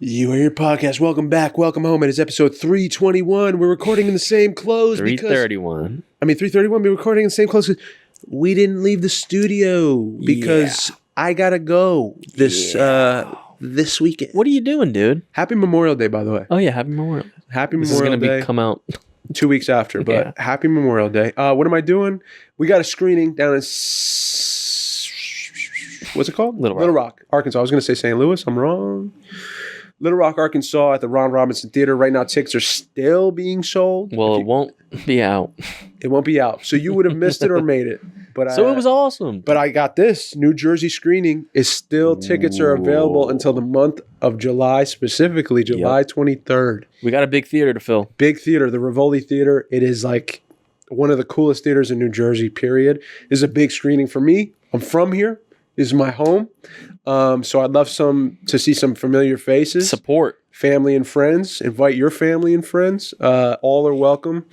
You are your podcast. Welcome back. Welcome home. It is episode 321. We're recording in the same clothes. 331. 331. We're recording in the same clothes because we didn't leave the studio because I gotta go this weekend. What are you doing, dude? Happy Memorial Day, by the way. Oh yeah, happy Memorial. Happy This Memorial is Day. gonna come out 2 weeks after, but happy Memorial Day. What am I doing? We got a screening down in what's it called? Little Rock, Arkansas. I was gonna say St. Louis. I'm wrong. Little Rock, Arkansas at the Ron Robinson Theater. Right now, tickets are still being sold. Well, it won't be out. It won't be out. So you would have missed it or made it. But It was awesome. But I got this. New Jersey screening is still, tickets are available until the month of July, specifically July 23rd. We got a big theater to fill. Big theater, the Rivoli Theater. It is like one of the coolest theaters in New Jersey, period. This is a big screening for me. I'm from here. This is my home. So I'd love to see some familiar faces. Support. Family and friends. Invite your family and friends. All are welcome.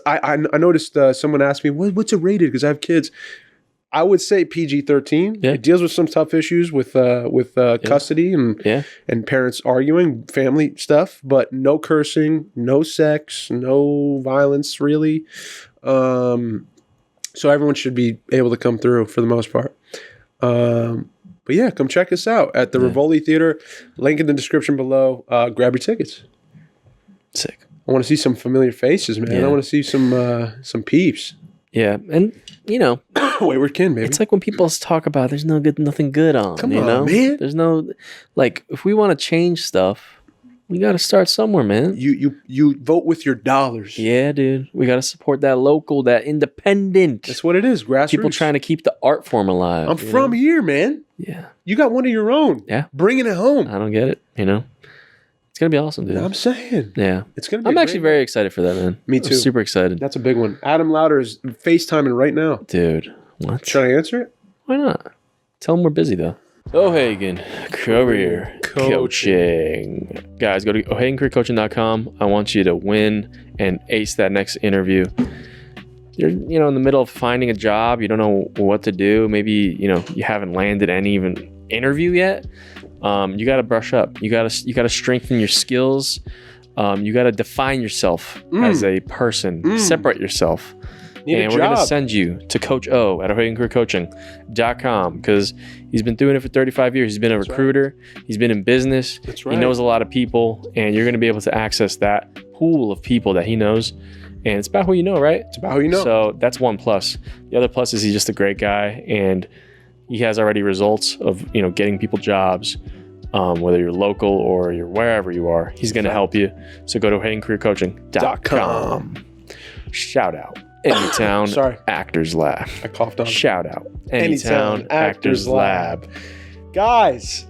I noticed someone asked me, what's it rated? Because I have kids. I would say PG-13. Yeah. It deals with some tough issues with custody and parents arguing, family stuff, but no cursing, no sex, no violence, really. So everyone should be able to come through for the most part. But yeah, come check us out at the Rivoli Theater. Link in the description below. Grab your tickets. Sick. I want to see some familiar faces, man. Yeah. I want to see some peeps. Yeah, and Wayward Kin, baby. it's like when people talk about there's nothing good on. Come you on, know? man. There's no if we want to change stuff, we got to start somewhere, man. You vote with your dollars. Yeah, dude. We got to support that local, that independent. That's what it is. Grassroots. People trying to keep the art form alive. I'm from here, man. Yeah. You got one of your own. Yeah. Bringing it home. I don't get it, It's going to be awesome, dude. I'm saying. Yeah. It's going to be I'm actually very excited for that, man. Me too. I'm super excited. That's a big one. Adam Louder is FaceTiming right now. Dude, what? Should I answer it? Why not? Tell him we're busy, though. O'Hagan Career Coaching. Guys, go to O'HaganCareerCoaching.com. I want you to win and ace that next interview. You're, in the middle of finding a job. You don't know what to do. Maybe, you haven't landed any even interview yet. You got to brush up. You got to strengthen your skills. You got to define yourself as a person. Separate yourself. And we're going to send you to Coach O at O'HaganCareerCoaching.com because he's been doing it for 35 years. He's been a recruiter. Right. He's been in business. That's right. He knows a lot of people, and you're going to be able to access that pool of people that he knows. And it's about who you know, right? It's about who you know. So that's one plus. The other plus is he's just a great guy, and he has already results of getting people jobs, whether you're local or you're wherever you are. He's going to help you. So go to O'HaganCareerCoaching.com. Shout out. Anytown Actors Lab. I coughed on it. Shout out. Anytown Actors Lab. Guys,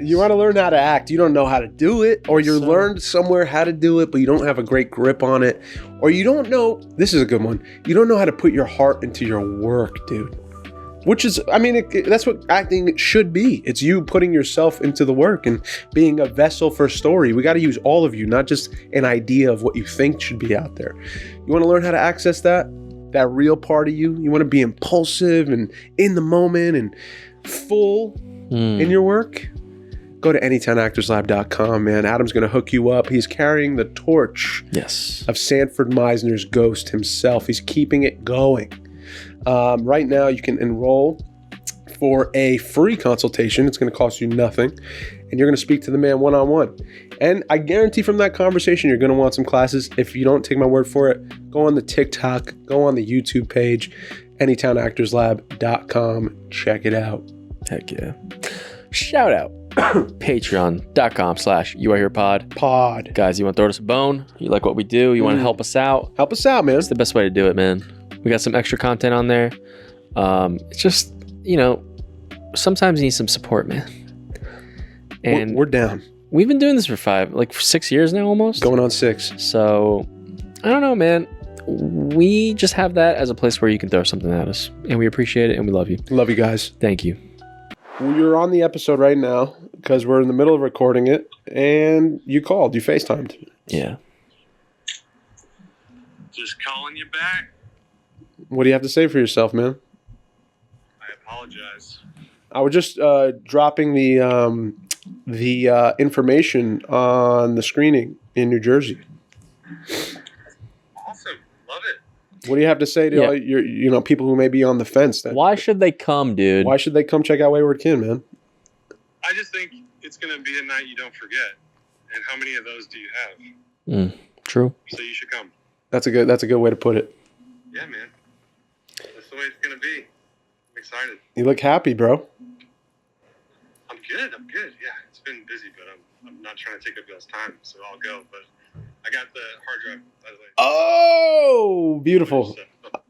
you want to learn how to act. You don't know how to do it, or you learned somewhere how to do it, but you don't have a great grip on it, or you don't know, this is a good one, you don't know how to put your heart into your work, dude. Which is, that's what acting should be. It's you putting yourself into the work and being a vessel for a story. We got to use all of you, not just an idea of what you think should be out there. You want to learn how to access that real part of you? You want to be impulsive and in the moment and full in your work? Go to AnytownActorsLab.com, man. Adam's going to hook you up. He's carrying the torch of Sanford Meisner's ghost himself. He's keeping it going. Right now, you can enroll for a free consultation. It's going to cost you nothing. And you're going to speak to the man one-on-one. And I guarantee from that conversation, you're going to want some classes. If you don't take my word for it, go on the TikTok, go on the YouTube page, AnytownActorsLab.com. Check it out. Heck yeah. Shout out. Patreon.com/YouAreHerePod. Guys, you want to throw us a bone? You like what we do? You want to help us out? Help us out, man. It's the best way to do it, man. We got some extra content on there. It's just, sometimes you need some support, man. And we're down. We've been doing this for 6 years now almost. Going on 6. So, I don't know, man. We just have that as a place where you can throw something at us. And we appreciate it and we love you. Love you guys. Thank you. You're on the episode right now because we're in the middle of recording it. And you called. You FaceTimed. Yeah. Just calling you back. What do you have to say for yourself, man? I apologize. I was just dropping the the information on the screening in New Jersey. Awesome. Love it. What do you have to say to all your, people who may be on the fence? Why should they come, dude? Why should they come check out Wayward Kin, man? I just think it's going to be a night you don't forget. And how many of those do you have? True. So you should come. That's a good way to put it. Yeah, man. That's the way it's going to be. I'm excited. You look happy, bro. I'm good. Yeah, it's been busy, but I'm not trying to take up y'all's time, so I'll go. But I got the hard drive, by the way. Oh, beautiful.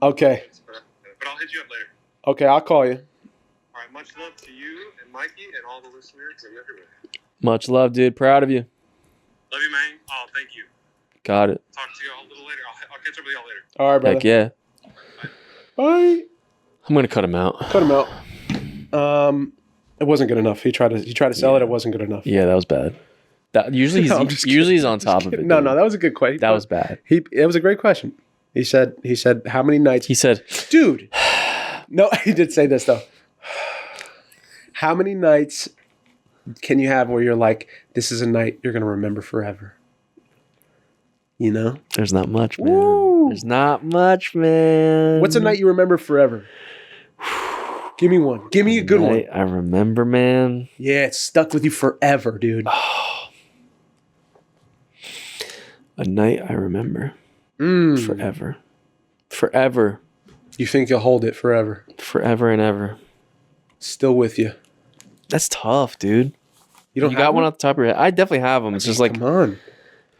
Okay. But I'll hit you up later. Okay, I'll call you. All right, much love to you and Mikey and all the listeners and everywhere. Much love, dude. Proud of you. Love you, man. Oh, thank you. Got it. Talk to you all a little later. I'll catch up with y'all later. All right, brother. Heck yeah. Bye. I'm gonna cut him out. Cut him out. It wasn't good enough. He tried to sell it. It wasn't good enough. Yeah, that was bad. That usually he's on top of it. No, that was a good question. That was bad. It was a great question. He said how many nights? He said, dude. No, he did say this though. How many nights can you have where you're like, this is a night you're gonna remember forever? You know? There's not much, man. Woo. There's not much, man. What's a night you remember forever? Give me one. Give me a good one. I remember, man. Yeah, it's stuck with you forever, dude. A night I remember. Forever. Forever. You think you'll hold it forever? Forever and ever. Still with you. That's tough, dude. You got one off the top of your head? I definitely have them. It's just like, come on.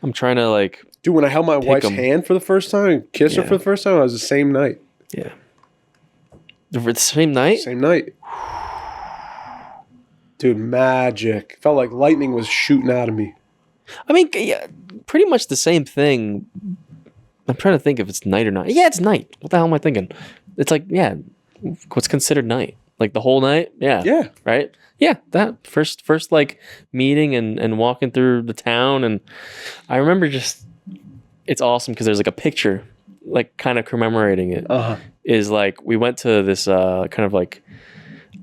I'm trying to like. Dude, when I held my wife's hand for the first time and kissed her for the first time, it was the same night. Yeah. For the same night? Same night. Dude, magic. Felt like lightning was shooting out of me. I mean, yeah, pretty much the same thing. I'm trying to think if it's night or not. Yeah, it's night. What the hell am I thinking? It's like, yeah, what's considered night? Like the whole night? Yeah. Yeah. Right? Yeah, that first like meeting and walking through the town. And I remember it's awesome because there's like a picture like kind of commemorating it. Is like we went to this kind of like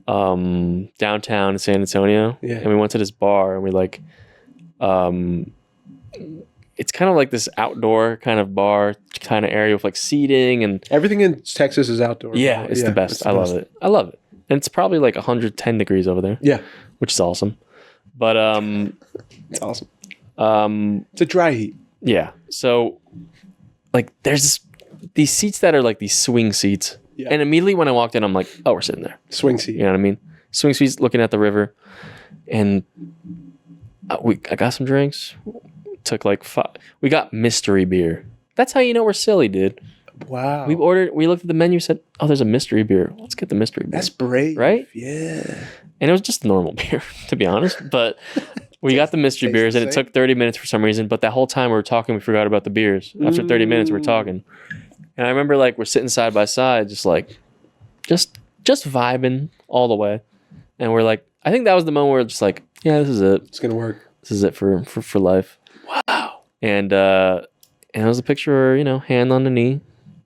downtown in San Antonio, and we went to this bar and we like it's kind of like this outdoor kind of bar kind of area with like seating and everything in Texas is outdoor. Yeah, it's the best. I love it. And it's probably like 110 degrees over there. Yeah, which is awesome. But it's awesome. It's a dry heat. Yeah. So like there's these seats that are like these swing seats. Yeah. And immediately when I walked in, I'm like, oh, we're sitting there. Swing seat. You know what I mean? Swing seats looking at the river. And I got some drinks. Took like 5. We got mystery beer. That's how you know we're silly, dude. Wow. We looked at the menu, said, oh, there's a mystery beer. Let's get the mystery beer. That's brave. Right? Yeah. And it was just normal beer, to be honest. But we got the mystery beers, and it took 30 minutes for some reason. But that whole time we were talking, we forgot about the beers. After 30 minutes, we were talking. And I remember like we're sitting side by side, just vibing all the way. And we're like, I think that was the moment where it's just like, yeah, this is it. It's gonna work. This is it for life. Wow. And it was a picture, hand on the knee.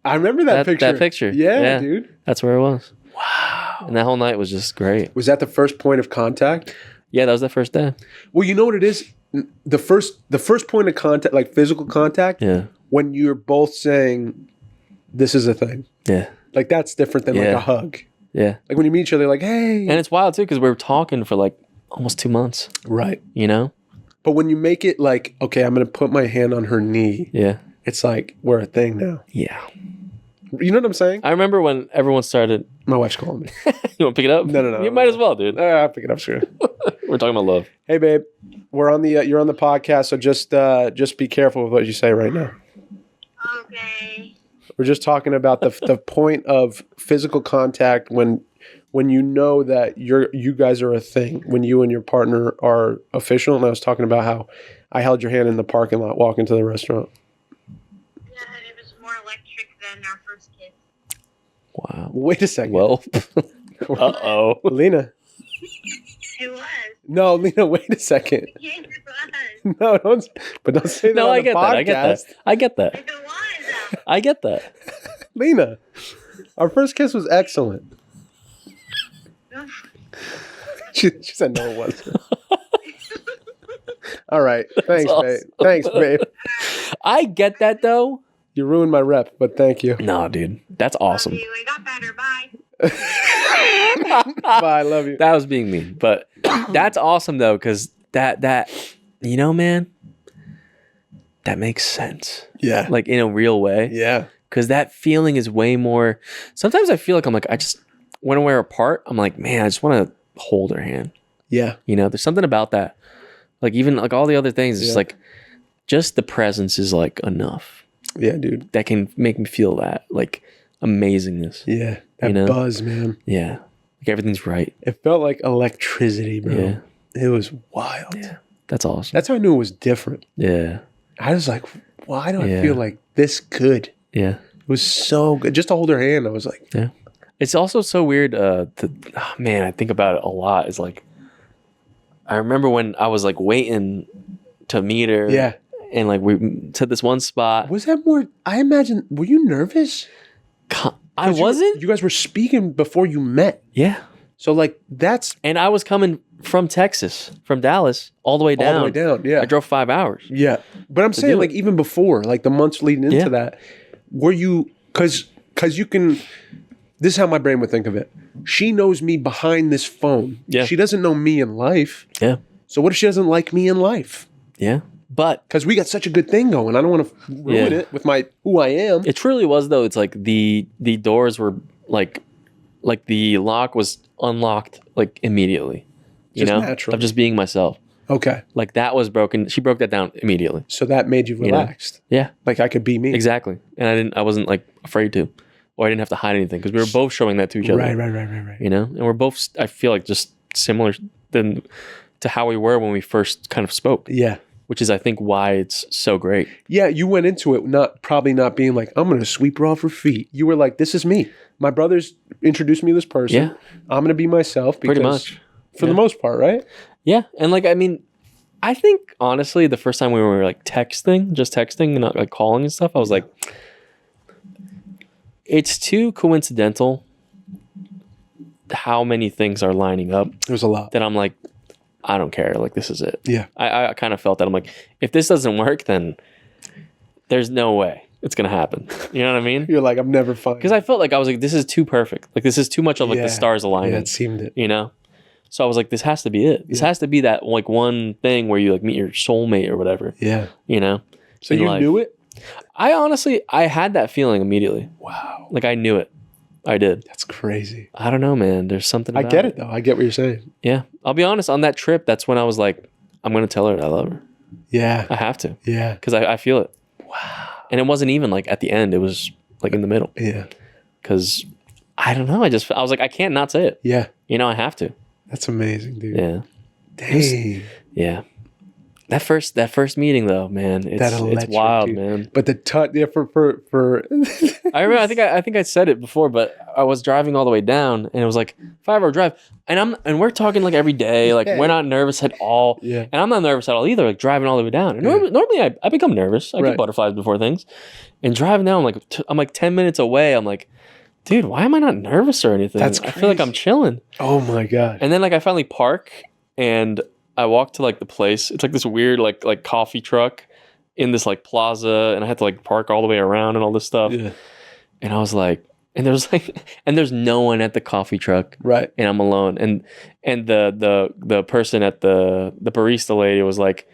I remember that picture. That picture. Yeah, dude. That's where it was. Wow. And that whole night was just great. Was that the first point of contact? Yeah, that was the first day. Well, you know what it is? The first point of contact, like physical contact, when you're both saying, this is a thing. Yeah. Like that's different than like a hug. Yeah. Like when you meet each other, like, hey. And it's wild too, because we were talking for like almost 2 months. Right. But when you make it like, okay, I'm going to put my hand on her knee. Yeah. It's like, we're a thing now. Yeah. You know what I'm saying? I remember when everyone started. My wife's calling me. You want to pick it up? No. You might as well, dude. I'll pick it up, sure. We're talking about love. Hey, babe. You're on the podcast, so just be careful with what you say right now. Okay. We're just talking about the point of physical contact when you know that you guys are a thing, when you and your partner are official. And I was talking about how I held your hand in the parking lot walking to the restaurant. Yeah, and it was more electric than our first kiss. Wow. Wait a second. Well, uh-oh. Lena. It was. No, Lena, wait a second. Yes, it was. No, don't say that. No, on I the get podcast. that. I get that. If it was. I get that. Lena, our first kiss was excellent. She said no, it wasn't. All right. Thanks, awesome. babe. Thanks, babe. I get that though. You ruined my rep, but thank you. No, dude, that's awesome. Love you. It got better. Bye. Bye. I love you. That was being mean, but that's awesome though, because that you know, man, that makes sense. Yeah. Like in a real way. Yeah. Because that feeling is way more. Sometimes I feel like I just when we're apart, I'm like, man, I just want to hold her hand. Yeah. You know, there's something about that. Like even like all the other things, it's just like just the presence is like enough. Yeah, dude. That can make me feel that like amazingness. Yeah. That You know? buzz, man. Yeah. Like everything's right. It felt like electricity, bro. Yeah. It was wild. Yeah. That's awesome. That's how I knew it was different. Yeah. I was like, why do I Yeah. feel like this good? Yeah. It was so good. Just to hold her hand, I was like, Yeah. It's also so weird man, I think about it a lot. It's like I remember when I was like waiting to meet her. yeah. And like we to this one spot. Was that more? I imagine, were you nervous? I wasn't? You guys were speaking before you met. Yeah. So like that's And I was coming from Texas, from Dallas, all the way down. all the way down. Yeah. I drove 5 hours. Yeah. But I'm saying do like it. even before, like the months leading into Yeah. that, were you, cause you can, this is how my brain would think of it. She knows me behind this phone. Yeah. She doesn't know me in life. Yeah. So what if she doesn't like me in life? Yeah. But Because we got such a good thing going. I don't want to ruin Yeah. it with my who I am. it truly was though. It's like the doors were like the lock was unlocked like immediately. You Just know? natural. Of just being myself. Okay. Like that was broken. She broke that down immediately. So that made you know? relaxed. Yeah. Like I could be me. Exactly. And I wasn't like afraid to. Or I didn't have to hide anything because we were both showing that to each other. Right. You know? And we're both I feel like just similar to how we were when we first kind of spoke. Yeah. Which is I think why it's so great. Yeah, you went into it probably not being like, I'm going to sweep her off her feet. You were like, this is me. My brothers introduced me to this person. Yeah. I'm going to be myself. Because, Pretty much. For the most part, right? Yeah. And like, I mean, I think honestly, the first time we were like just texting and not like calling and stuff, I was like, it's too coincidental how many things are lining up There's a lot. that I'm like, I don't care. Like, this is it. Yeah. I kind of felt that. I'm like, if this doesn't work, then there's no way it's going to happen. You know what I mean? You're like, I'm never fine. Because I felt like I was like, this is too perfect. Like, this is too much of like the stars aligning. Yeah, it seemed it. You know? So I was like, this has to be it. This has to be that like one thing where you like meet your soulmate or whatever. Yeah. You know? So in you life. knew it? I had that feeling immediately. Wow. Like I knew it. I did. That's crazy. I don't know, man. There's something I about get it though. I get what you're saying. Yeah. I'll be honest, on that trip, that's when I was like, I'm going to tell her I love her. Yeah. I have to. Yeah. Because I feel it. Wow. And it wasn't even like at the end. It was like in the middle. Yeah. Because I don't know. I was like, I can't not say it. Yeah. You know, I have to. That's amazing, dude. Yeah. Dang. Yeah. That first meeting though, man, it's wild, dude. man. But the touch, yeah, for I remember. I think I said it before, but I was driving all the way down, and it was like 5-hour drive, and we're talking like every day, like we're not nervous at all, Yeah. and I'm not nervous at all either. Like driving all the way down, and normally I become nervous. I Right. get butterflies before things, and driving down, I'm like 10 minutes away. I'm like, dude, why am I not nervous or anything? That's I feel like I'm crazy. chilling. Oh my god. And then like I finally park, and I walk to like the place. It's like this weird like coffee truck in this like plaza, and I had to like park all the way around and all this stuff. Yeah. And I was like, and there's no one at the coffee truck, Right. and I'm alone. And the person at the barista lady was like,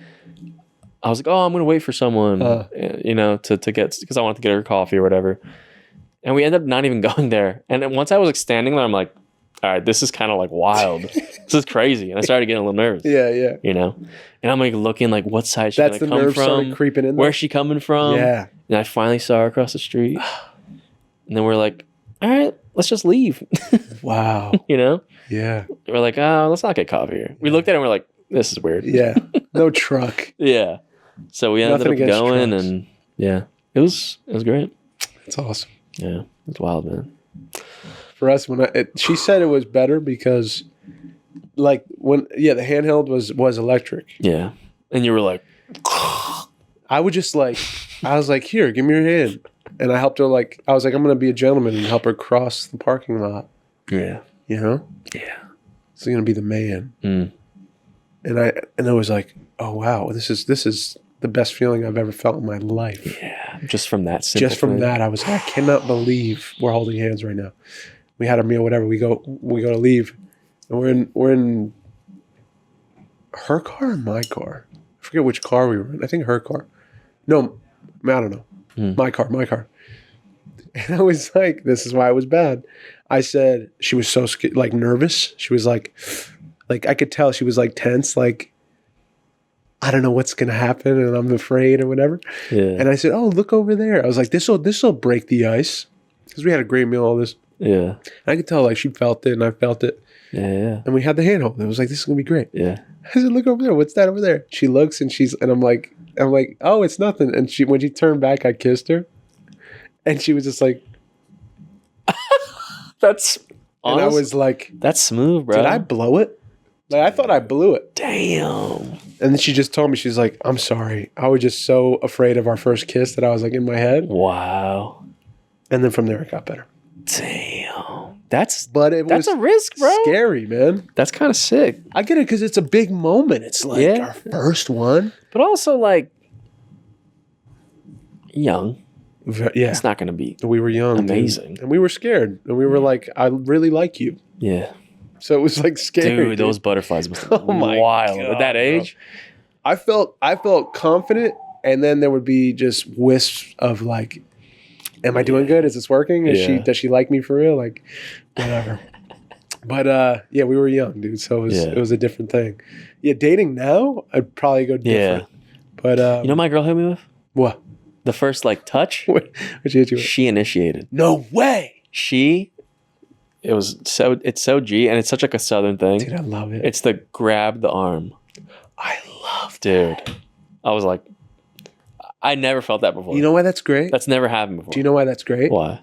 I was like, oh, I'm gonna wait for someone, you know, to get, because I wanted to get her coffee or whatever. And we ended up not even going there. And then once I was like standing there, I'm like, all right, this is kind of like wild. This is crazy. And I started getting a little nervous. Yeah, yeah. You know, and I'm like looking like what side she's That's gonna the come nerve started from, creeping in there. where's she coming from? Yeah. And I finally saw her across the street, and then we're like, all right, let's just leave. Wow. You know, Yeah. we're like, oh, let's not get coffee here. We looked at it and we're like, this is weird. Yeah. No truck. Yeah. So we ended Nothing up against going, trucks. and yeah, it was great. That's awesome. Yeah, it was wild, man. For us, she said it was better because, like the handheld was electric. Yeah, and you were like, I would just like, I was like, here, give me your hand, and I helped her. Like, I was like, I'm gonna be a gentleman and help her cross the parking lot. yeah, You know? yeah. So you're gonna be the man. Mm. and I was like, oh wow, this is the best feeling I've ever felt in my life. Yeah, just from that simple Just from thing. that, I was like, I cannot believe we're holding hands right now. We had a meal, whatever. We go to leave, and we're in her car or my car. I forget which car we were in. I think her car. No, I don't know. My car. And I was like, this is why it was bad. I said, she was so scared, like nervous. She was like I could tell she was like tense, like, I don't know what's going to happen and I'm afraid or whatever. Yeah. And I said, oh, look over there. I was like, this'll break the ice. Because we had a great meal, all this. Yeah. And I could tell like she felt it and I felt it. Yeah. And we had the handhold. It was like, this is going to be great. Yeah. I said, look over there. What's that over there? She looks and I'm like, oh, it's nothing. And when she turned back, I kissed her. And she was just like, That's and I honest. was like, That's smooth, bro. did I blow it? Like, I thought I blew it. Damn. And then she just told me, she's like, I'm sorry. I was just so afraid of our first kiss that I was like in my head. Wow. And then from there, it got better. Damn. That's That's a risk, bro. Scary, man. That's kind of sick. I get it because it's a big moment. It's like Yeah. our first one. But also like young. Yeah. It's not going to be. We were young. dude. Amazing. And we were scared. And we were like, I really like you. Yeah. So it was like scary. Dude, those butterflies must have been my wild. God, At that age? I felt confident, and then there would be just wisps of like, am I doing good? Is this working? Yeah. Does she like me for real? Like, whatever. But yeah, we were young, dude. So it was a different thing. Yeah, dating now, I'd probably go different. Yeah. But You know what my girl hit me with? what? The first like touch, What she hit you with? she initiated. No way, It's so G, and it's such like a Southern thing. dude. I love it. It's the grab the arm. I love Dude. I was like, I never felt that before. You know why that's great? That's never happened before. Do you know why that's great? Why?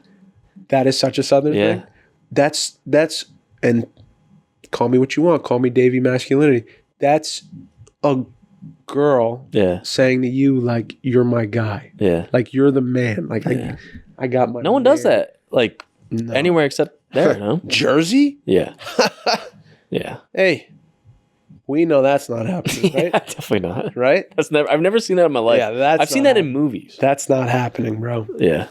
That is such a Southern Yeah. thing. That's and call me what you want. Call me Davy masculinity. That's a girl Yeah. saying to you like you're my guy, Yeah. like you're the man. Like Yeah. I got my. No one does man. that. Like No. anywhere except there, no? Jersey. Yeah. Yeah. Hey, we know that's not happening, Yeah, right? definitely not. Right? I've never seen that in my life. Yeah, that's I've seen not that in movies. That's not happening, bro. Yeah.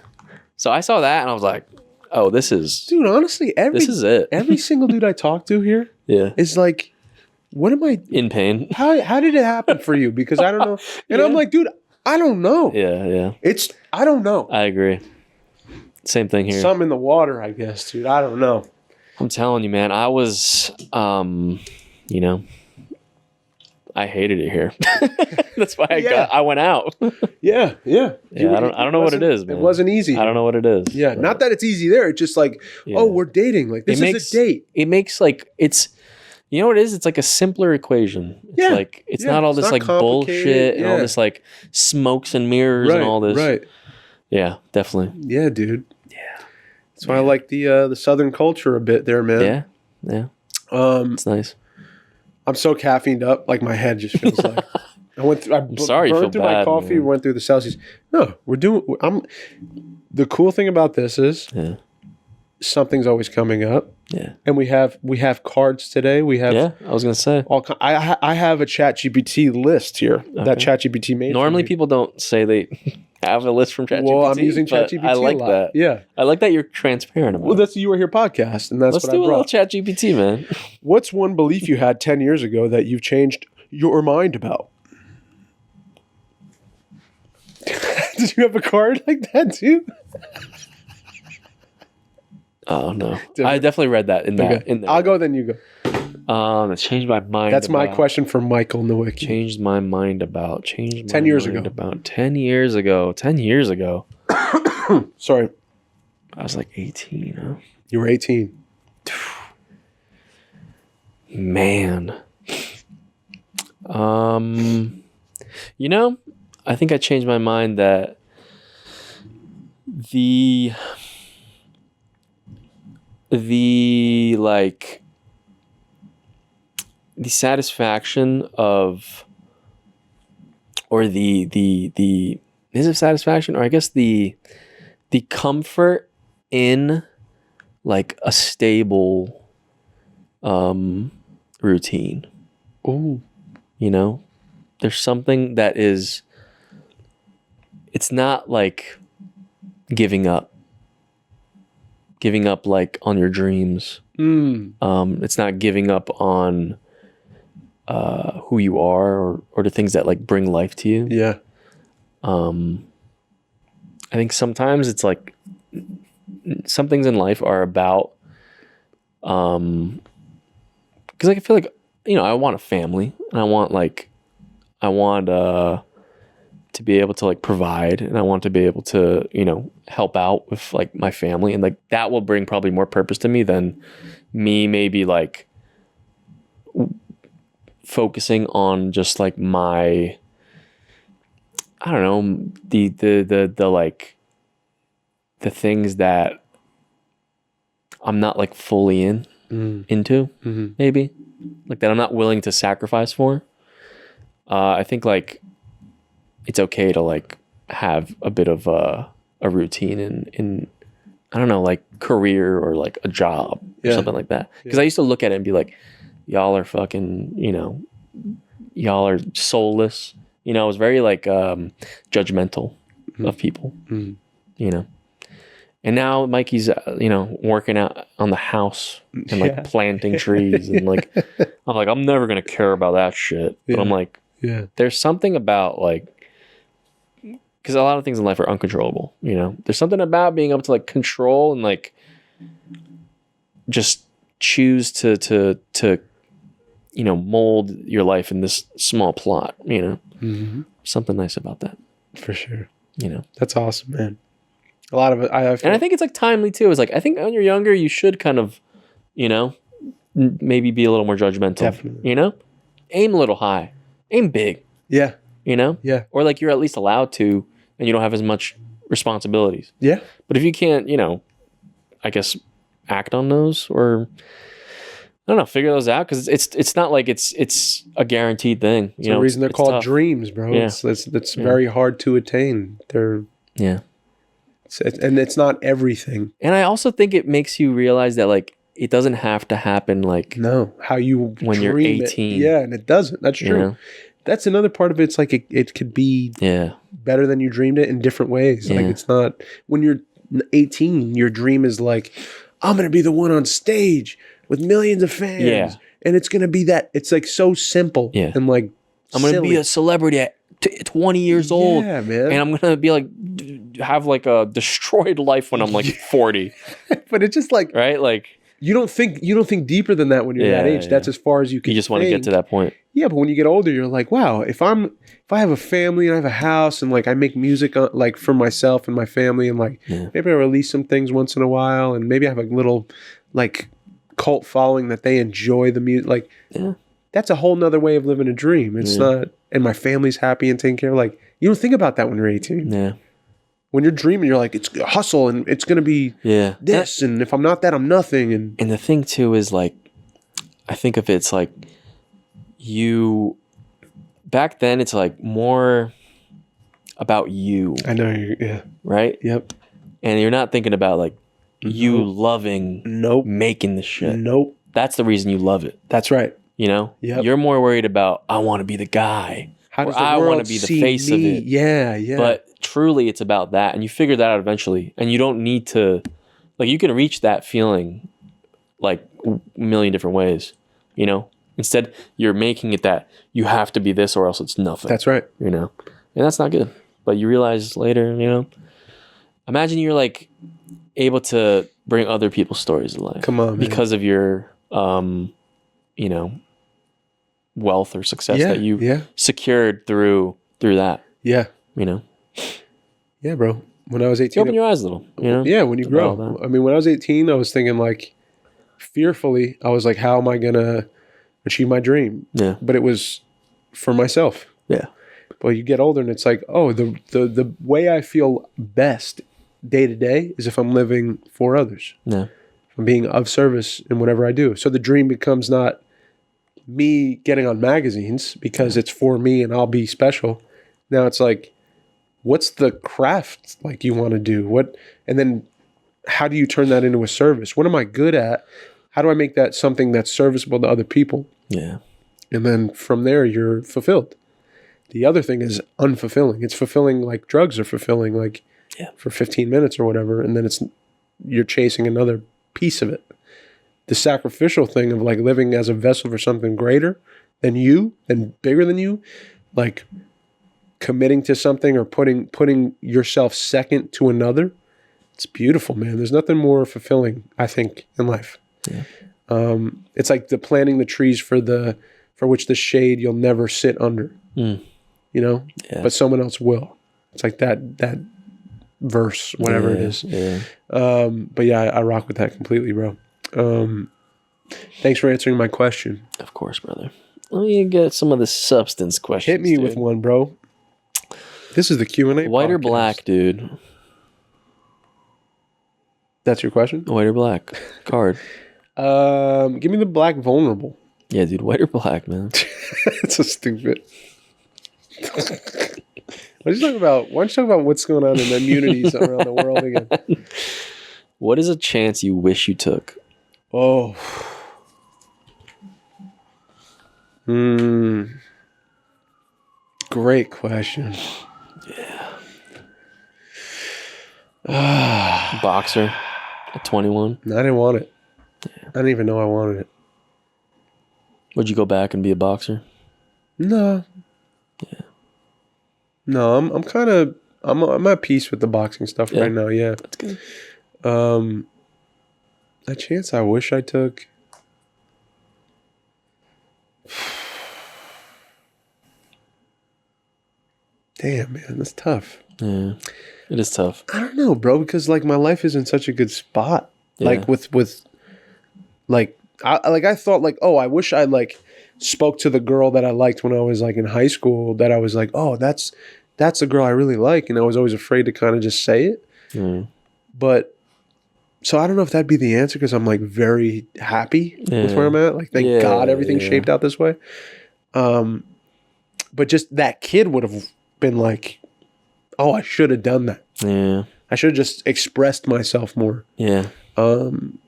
So I saw that and I was like, oh, this is Dude, honestly, this is it. every single dude I talk to here Yeah. is like, what am I? In pain. How did it happen for you? Because I don't know. And Yeah. I'm like, dude, I don't know. Yeah, yeah. I don't know. I agree. Same thing here. Something in the water, I guess, dude. I don't know. I'm telling you, man, I was I hated it here. That's why I went out. Yeah, yeah. Yeah, I don't know what it is, man. It wasn't easy. I don't know what it is. Yeah, but not that it's easy there. It's just like, Yeah. oh, we're dating. Like this is a date. It makes like it's you know what it is? It's like a simpler equation. It's Yeah, like it's yeah, not all it's this not like complicated, bullshit and all yeah. this like smokes and mirrors and all this. Right. Yeah, definitely. Yeah, dude. Yeah. That's why I like the Southern culture a bit there, man. Yeah. Yeah. It's nice. I'm so caffeined up, like my head just feels like. I'm sorry you feel burned through my bad, coffee, man. went through the Celsius. No, the cool thing about this is Yeah. something's always coming up. Yeah. And we have cards today. We have Yeah, I was gonna say. I have a ChatGPT list here that ChatGPT made. Normally for me. people don't say they have a list from ChatGPT. Well, I'm using but ChatGPT. I like a lot. that. Yeah. I like that you're transparent about Well, it. that's the You Are Here podcast, and that's Let's what do I a little brought. ChatGPT, man. What's one belief you had 10 years ago that you've changed your mind about? Did you have a card like that too? Oh no, I definitely read that in that. Okay. In there. I'll go, then you go. That's changed my mind. That's my about- question for Michael Nowicki. Changed my mind about. Changed my 10 years mind ago. About 10 years ago. 10 years ago. Sorry, I was like 18. Huh? you were 18. Man. I think I changed my mind that the satisfaction of or the is it satisfaction or I guess the comfort in like a stable routine. Oh, You know, there's something that is, it's not like giving up like on your dreams. It's not giving up on who you are or the things that like bring life to you. Yeah. I think sometimes it's like some things in life are about, because like I feel like, you know, I want a family and I want to be able to like provide, and I want to be able to, you know, help out with like my family, and like that will bring probably more purpose to me than me maybe like focusing on just like my, I don't know, the like the things that I'm not like fully into, maybe like that I'm not willing to sacrifice for. I think like it's okay to like have a bit of a routine in I don't know, like career or like a job or something like that. Because I used to look at it and be like, y'all are fucking, you know, y'all are soulless. You know, I was very like judgmental of people, you know. And now Mikey's, you know, working out on the house and like planting trees. And like, I'm like, I'm never going to care about that shit. But I'm like, there's something about like, because a lot of things in life are uncontrollable, you know. There's something about being able to like control and like just choose to you know, mold your life in this small plot, you know. Something nice about that. For sure. You know. That's awesome, man. A lot of it. And I think it's like timely too. It's like, I think when you're younger, you should kind of, you know, maybe be a little more judgmental. Definitely. You know? Aim a little high. Aim big. Yeah. You know? Yeah. Or like you're at least allowed to, and you don't have as much responsibilities. Yeah. But if you can't, you know, I guess act on those, or I don't know, figure those out, because it's not like it's a guaranteed thing. It's the reason they're called tough. Dreams, bro. Yeah. It's very hard to attain. And it's not everything. And I also think it makes you realize that like it doesn't have to happen like how you when you're 18. Yeah, and it doesn't. That's true. know? That's another part of it. It's like it could be better than you dreamed it in different ways. Like it's not, when you're 18, your dream is like, I'm gonna be the one on stage with millions of fans. Yeah. And it's gonna be that. It's like so simple. Yeah. And like I'm gonna be a celebrity at 20 years old. Yeah, man. And I'm gonna be like have like a destroyed life when I'm like 40. But it's just like, right? Like you don't think deeper than that when you're that age. That's as far as you can. You just want to get to that point. Yeah, but when you get older, you're like, wow, if I have a family and I have a house and like I make music like for myself and my family, and like maybe I release some things once in a while, and maybe I have a little like cult following that they enjoy the music. Like that's a whole nother way of living a dream. It's not, and my family's happy and taken care of. Like you don't think about that when you're 18. Yeah. When you're dreaming, you're like, it's hustle and it's gonna be this, and if I'm not that, I'm nothing. And the thing too is like, I think of it's like you back then. It's like more about you. I know. Right. Yep. And you're not thinking about like you loving making the shit. Nope. That's the reason you love it. That's right. You know. Yep. You're more worried about, I want to be the guy. How does the I world want to be the see face me? of it. Yeah. But truly, it's about that, and you figure that out eventually. And you don't need to, like, you can reach that feeling like a million different ways. You know. Instead, you're making it that you have to be this or else it's nothing. That's right. You know, and that's not good. But you realize later, you know. Imagine you're like able to bring other people's stories to life. Come on, man. Because of your, you know, wealth or success that you secured through that. Yeah. You know. Yeah, bro. When I was 18, you open your eyes a little. You know. Yeah, when you grow. I mean, when I was 18, I was thinking like, fearfully, I was like, how am I gonna achieve my dream? Yeah. But it was for myself. Yeah. But you get older and it's like, oh, the way I feel best day to day is if I'm living for others. Yeah. If I'm being of service in whatever I do. So the dream becomes not me getting on magazines because it's for me and I'll be special. Now it's like, what's the craft like you want to do? And then how do you turn that into a service? What am I good at? How do I make that something that's serviceable to other people? Yeah. And then from there, you're fulfilled. The other thing is unfulfilling. It's fulfilling like drugs are fulfilling, like for 15 minutes or whatever. And then you're chasing another piece of it. The sacrificial thing of like living as a vessel for something greater than you and bigger than you, like committing to something or putting yourself second to another. It's beautiful, man. There's nothing more fulfilling, I think, in life. Yeah. It's like the planting the trees for which the shade you'll never sit under, you know, but someone else will. It's like that verse, whatever it is. Yeah. But yeah, I rock with that completely, bro. Thanks for answering my question. Of course, brother. Let me get some of the substance questions. Hit me with one, bro. This is the Q&A. White or podcast. black, dude? That's your question? White or black? Card. Give me the black vulnerable. Yeah, dude. White or black, man? It's so stupid. Why don't you talk about what's going on in the immunities around the world again? What is a chance you wish you took? Oh. Great question. Boxer at 21. I didn't want it. I didn't even know I wanted it. Would you go back and be a boxer? No. Yeah. No, I'm at peace with the boxing stuff right now. Yeah. That's good. A chance I wish I took. Damn, man, that's tough. Yeah, it is tough. I don't know, bro, because like my life is in such a good spot. Yeah. Like with like I thought like, oh, I wish I like spoke to the girl that I liked when I was like in high school, that I was like, oh, that's the girl I really like, and I was always afraid to kind of just say it. But so I don't know if that'd be the answer, because I'm like very happy with where I'm at. Like thank God everything shaped out this way. But just that kid would have been like, oh, I should have done that. Yeah. I should have just expressed myself more. Yeah. I don't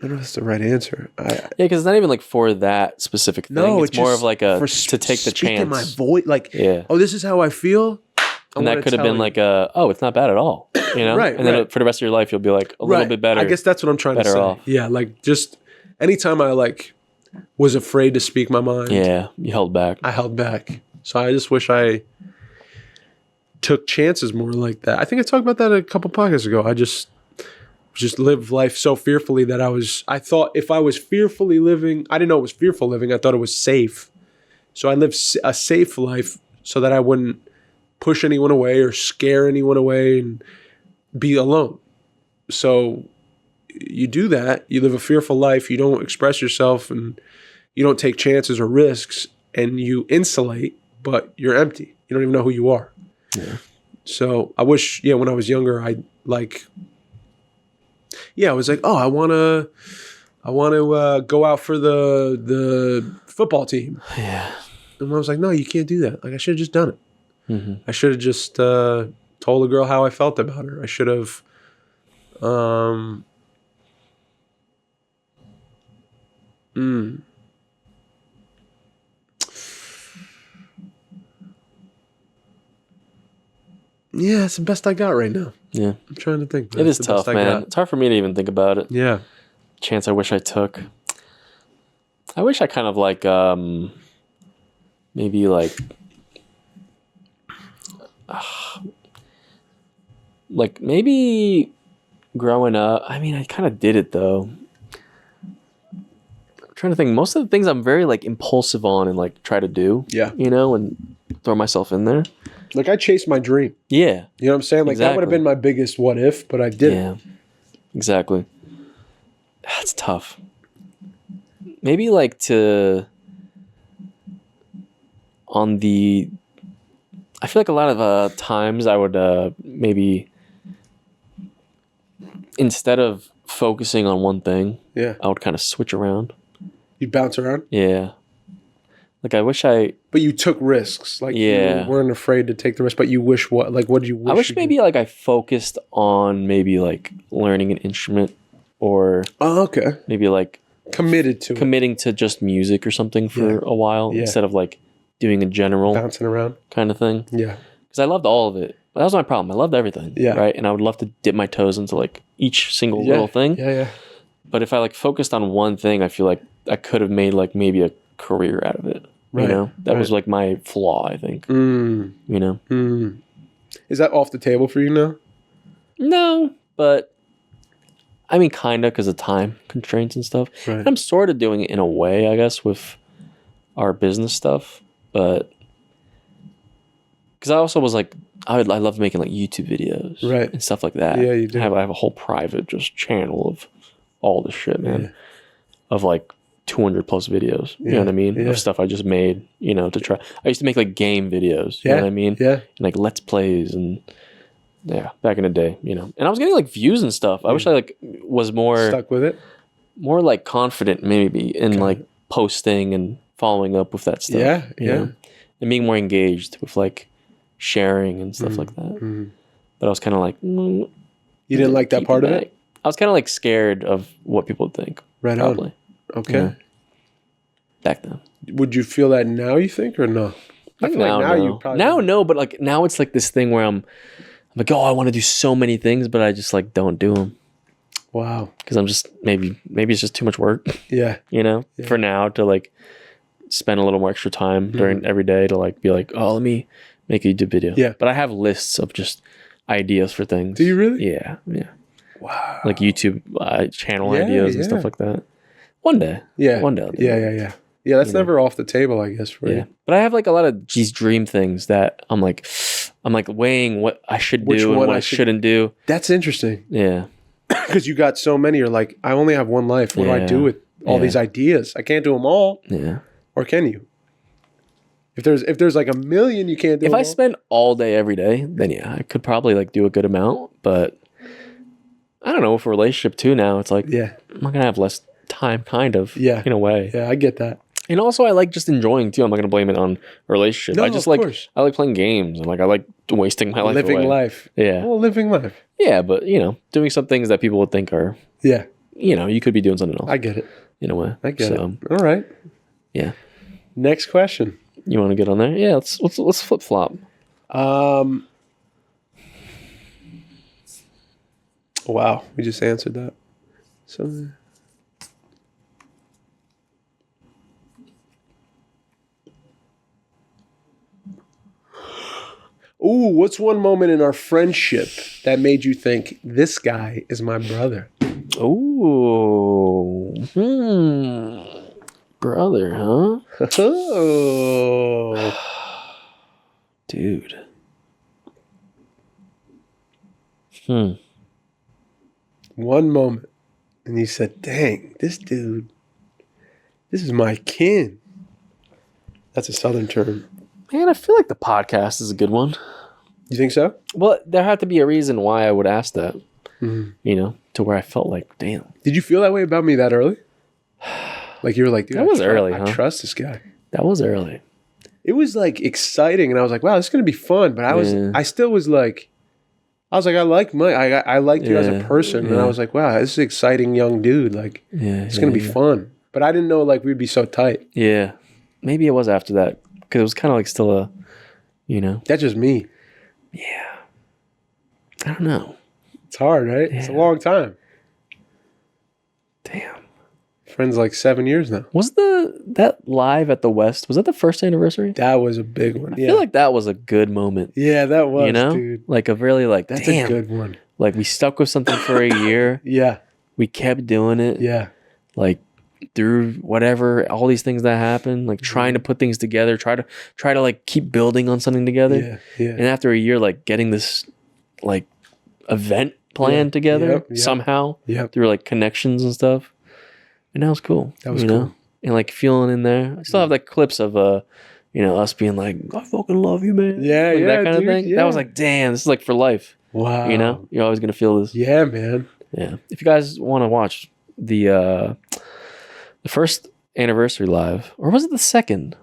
know if that's the right answer. Yeah, because it's not even like for that specific thing. No, it's more just of like a for to take the speaking chance. my voice, like, Yeah. oh, this is how I feel. And that could have been like oh, it's not bad at all. You know? Right, And then right. for the rest of your life, you'll be like a little bit better. I guess that's what I'm trying to better say. off. Yeah, like just anytime I like was afraid to speak my mind. Yeah, you held back. I held back. So I just wish I took chances more like that. I think I talked about that a couple podcasts ago. I just lived life so fearfully that I thought if I was fearfully living, I didn't know it was fearful living. I thought it was safe. So I lived a safe life so that I wouldn't push anyone away or scare anyone away and be alone. So you do that, you live a fearful life, you don't express yourself, and you don't take chances or risks, and you insulate, but you're empty. You don't even know who you are. Yeah. So I wish, when I was younger, I was like, oh, I want to go out for the football team. Yeah. And I was like, no, you can't do that. Like, I should have just done it. Mm-hmm. I should have just told the girl how I felt about her. I should have, Yeah, it's the best I got right now. Yeah. I'm trying to think. It is tough, man. It's hard for me to even think about it. Yeah. Chance I wish I took. I wish I kind of like, maybe like, like maybe growing up. I mean, I kind of did it though. I'm trying to think. Most of the things I'm very like impulsive on and like try to do. Yeah. You know, and throw myself in there. Like, I chased my dream. Yeah. You know what I'm saying? Like, that would have been my biggest what if, but I didn't. Yeah. Exactly. That's tough. Maybe like I feel like a lot of times I would maybe, instead of focusing on one thing, I would kind of switch around. You bounce around? Yeah. Like, I wish But you took risks. Like, you weren't afraid to take the risk, but you wish what? Like, what did you wish? I wish maybe, like, I focused on maybe, like, learning an instrument or... Oh, okay. Maybe, like, committing to just music or something for a while instead of like doing a general bouncing around kind of thing. Yeah. Because I loved all of it. But that was my problem. I loved everything. Yeah. Right. And I would love to dip my toes into like each single little thing. Yeah, yeah. But if I like focused on one thing, I feel like I could have made like maybe a career out of it. Right. You know, that was like my flaw, I think. You know, is that off the table for you now? No, but I mean, kind of because of time constraints and stuff. Right. And I'm sort of doing it in a way, I guess, with our business stuff. But because I also was like, I love making like YouTube videos, right, and stuff like that. Yeah, you do. I have a whole private just channel of all this shit, man, of like 200 plus videos. You know what I mean? Of stuff I just made, you know, to try. I used to make like game videos. You know what I mean? Yeah. And like let's plays and back in the day, you know. And I was getting like views and stuff. I wish I like was more stuck with it, more like confident maybe in like posting and following up with that stuff. You know? And being more engaged with like sharing and stuff like that. But I was kind of like, you didn't like that part of it? I was kind of like scared of what people would think. Right. Probably. Okay. Yeah. Back then. Would you feel that now, you think, or no? I feel now, like now no. you probably no, but like now it's like this thing where I'm like, oh, I want to do so many things, but I just like don't do them. Wow. Because I'm just maybe it's just too much work. Yeah. You know, for now to like spend a little more extra time during every day to like be like, oh, let me make a YouTube video. Yeah. But I have lists of just ideas for things. Do you really? Yeah. Yeah. Wow. Like YouTube channel ideas and stuff like that. One day. Yeah. One day. I'll do that. Yeah, that's never off the table, I guess, for you. But I have like a lot of these dream things that I'm like weighing what I should do and what I shouldn't do. That's interesting. Yeah. Because you got so many. You're like, I only have one life. What do I do with all these ideas? I can't do them all. Yeah. Or can you? If there's like a million, you can't do them all. If I spend all day every day, then I could probably like do a good amount. But I don't know, with a relationship too now, it's like, I'm not going to have less time, kind of, in a way. Yeah, I get that. And also, I like just enjoying too. I'm not going to blame it on a relationship. No, I just of course. I like playing games and like I like wasting my life living away. life. Yeah. Well, living life. Yeah, but you know, doing some things that people would think are you know, you could be doing something else. I get it. In a way. I get it. All right. Yeah. Next question. You want to get on there? Yeah, let's flip flop. Wow, we just answered that. So. Ooh, what's one moment in our friendship that made you think this guy is my brother? Ooh. Brother, huh? Oh. Dude. One moment. And you said, dang, this dude, this is my kin. That's a Southern term. Man, I feel like the podcast is a good one. You think so? Well, there had to be a reason why I would ask that. You know, to where I felt like, damn. Did you feel that way about me that early? Like you were like, dude, that was early, I trust this guy. That was early. It was like exciting, and I was like, wow, this is gonna be fun. But I still was like, I like you as a person, and I was like, wow, this is an exciting young dude. Like, it's gonna be fun. But I didn't know like we'd be so tight. Yeah, maybe it was after that because it was kind of like still a, you know. That's just me. Yeah. I don't know. It's hard, right? Yeah. It's a long time. Damn. Friends like 7 years now. Was that live at the West? Was that the first anniversary? That was a big one. I feel like that was a good moment. Yeah, that was, you know? dude. Like a really like, that's damn. a good one. Like we stuck with something for a year. Yeah. We kept doing it. Yeah. Like through whatever, all these things that happened, like trying to put things together, try to like keep building on something together. Yeah. Yeah. And after a year, like getting this like event planned together somehow through like connections and stuff. And that was cool. That was cool. And like feeling in there. I still have like clips of you know, us being like, I fucking love you, man. Yeah, like, yeah. That kind dude, of thing. Yeah. That was like, damn, this is like for life. Wow. You know? You're always gonna feel this. Yeah, man. Yeah. If you guys want to watch the first anniversary live, or was it the second?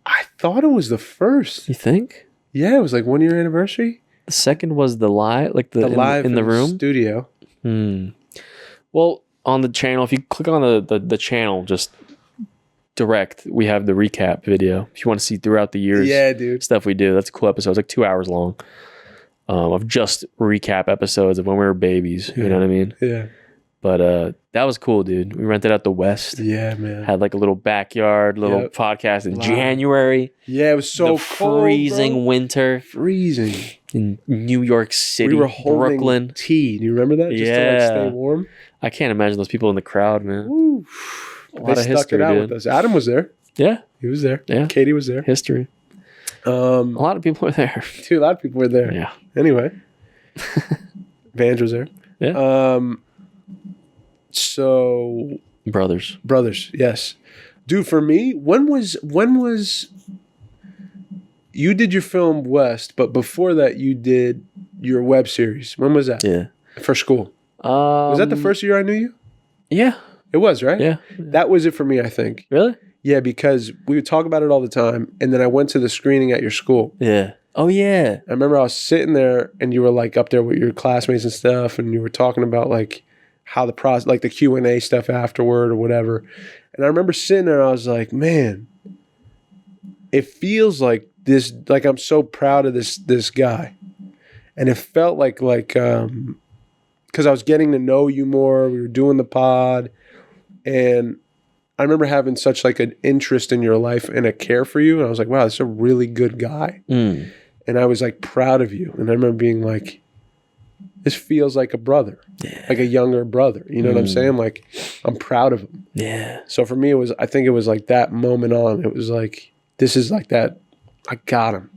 I thought it was the first. You think? Yeah, it was like 1 year anniversary. The second was the live, like the live in the room studio. Well, on the channel, if you click on the channel, just direct, we have the recap video. If you want to see throughout the years, Yeah, dude. stuff we do. That's a cool episode. It's like 2 hours long of just recap episodes of when we were babies. You know what I mean? Yeah. But that was cool, dude. We rented out the West. Yeah, man. Had like a little backyard, little Yep. podcast in Wow. January. Yeah, it was so the cold, freezing bro. winter Freezing. in New York City, We were holding Brooklyn. tea. Do you remember that? Just to like Yeah. stay warm. I can't imagine those people in the crowd, man. Woo. A They lot of stuck history, it out dude. with us. Adam was there. Yeah, He was there. Yeah. Katie was there. history. A lot of people are there. Dude, a lot of people were there. Yeah. Anyway. Vange was there. Yeah. So Brothers. brothers, yes. Dude, for me, when was you did your film West, but before that you did your web series. When was that? Yeah. For school. Was that the first year I knew you? Yeah. It was, right? Yeah. That was it for me, I think. Really? Yeah, because we would talk about it all the time, and then I went to the screening at your school. Yeah. Oh, yeah. I remember I was sitting there, and you were like up there with your classmates and stuff, and you were talking about like how the process, like the Q&A stuff afterward or whatever. And I remember sitting there, and I was like, man, it feels like this, like I'm so proud of this guy, and it felt like because I was getting to know you more. We were doing the pod, and I remember having such like an interest in your life and a care for you. And I was like, wow, this is a really good guy. Mm. And I was like proud of you. And I remember being like, this feels like a brother, like a younger brother. You know what I'm saying? Like, I'm proud of him. Yeah. So for me, I think it was like that moment on. It was like, this is like that. I got him.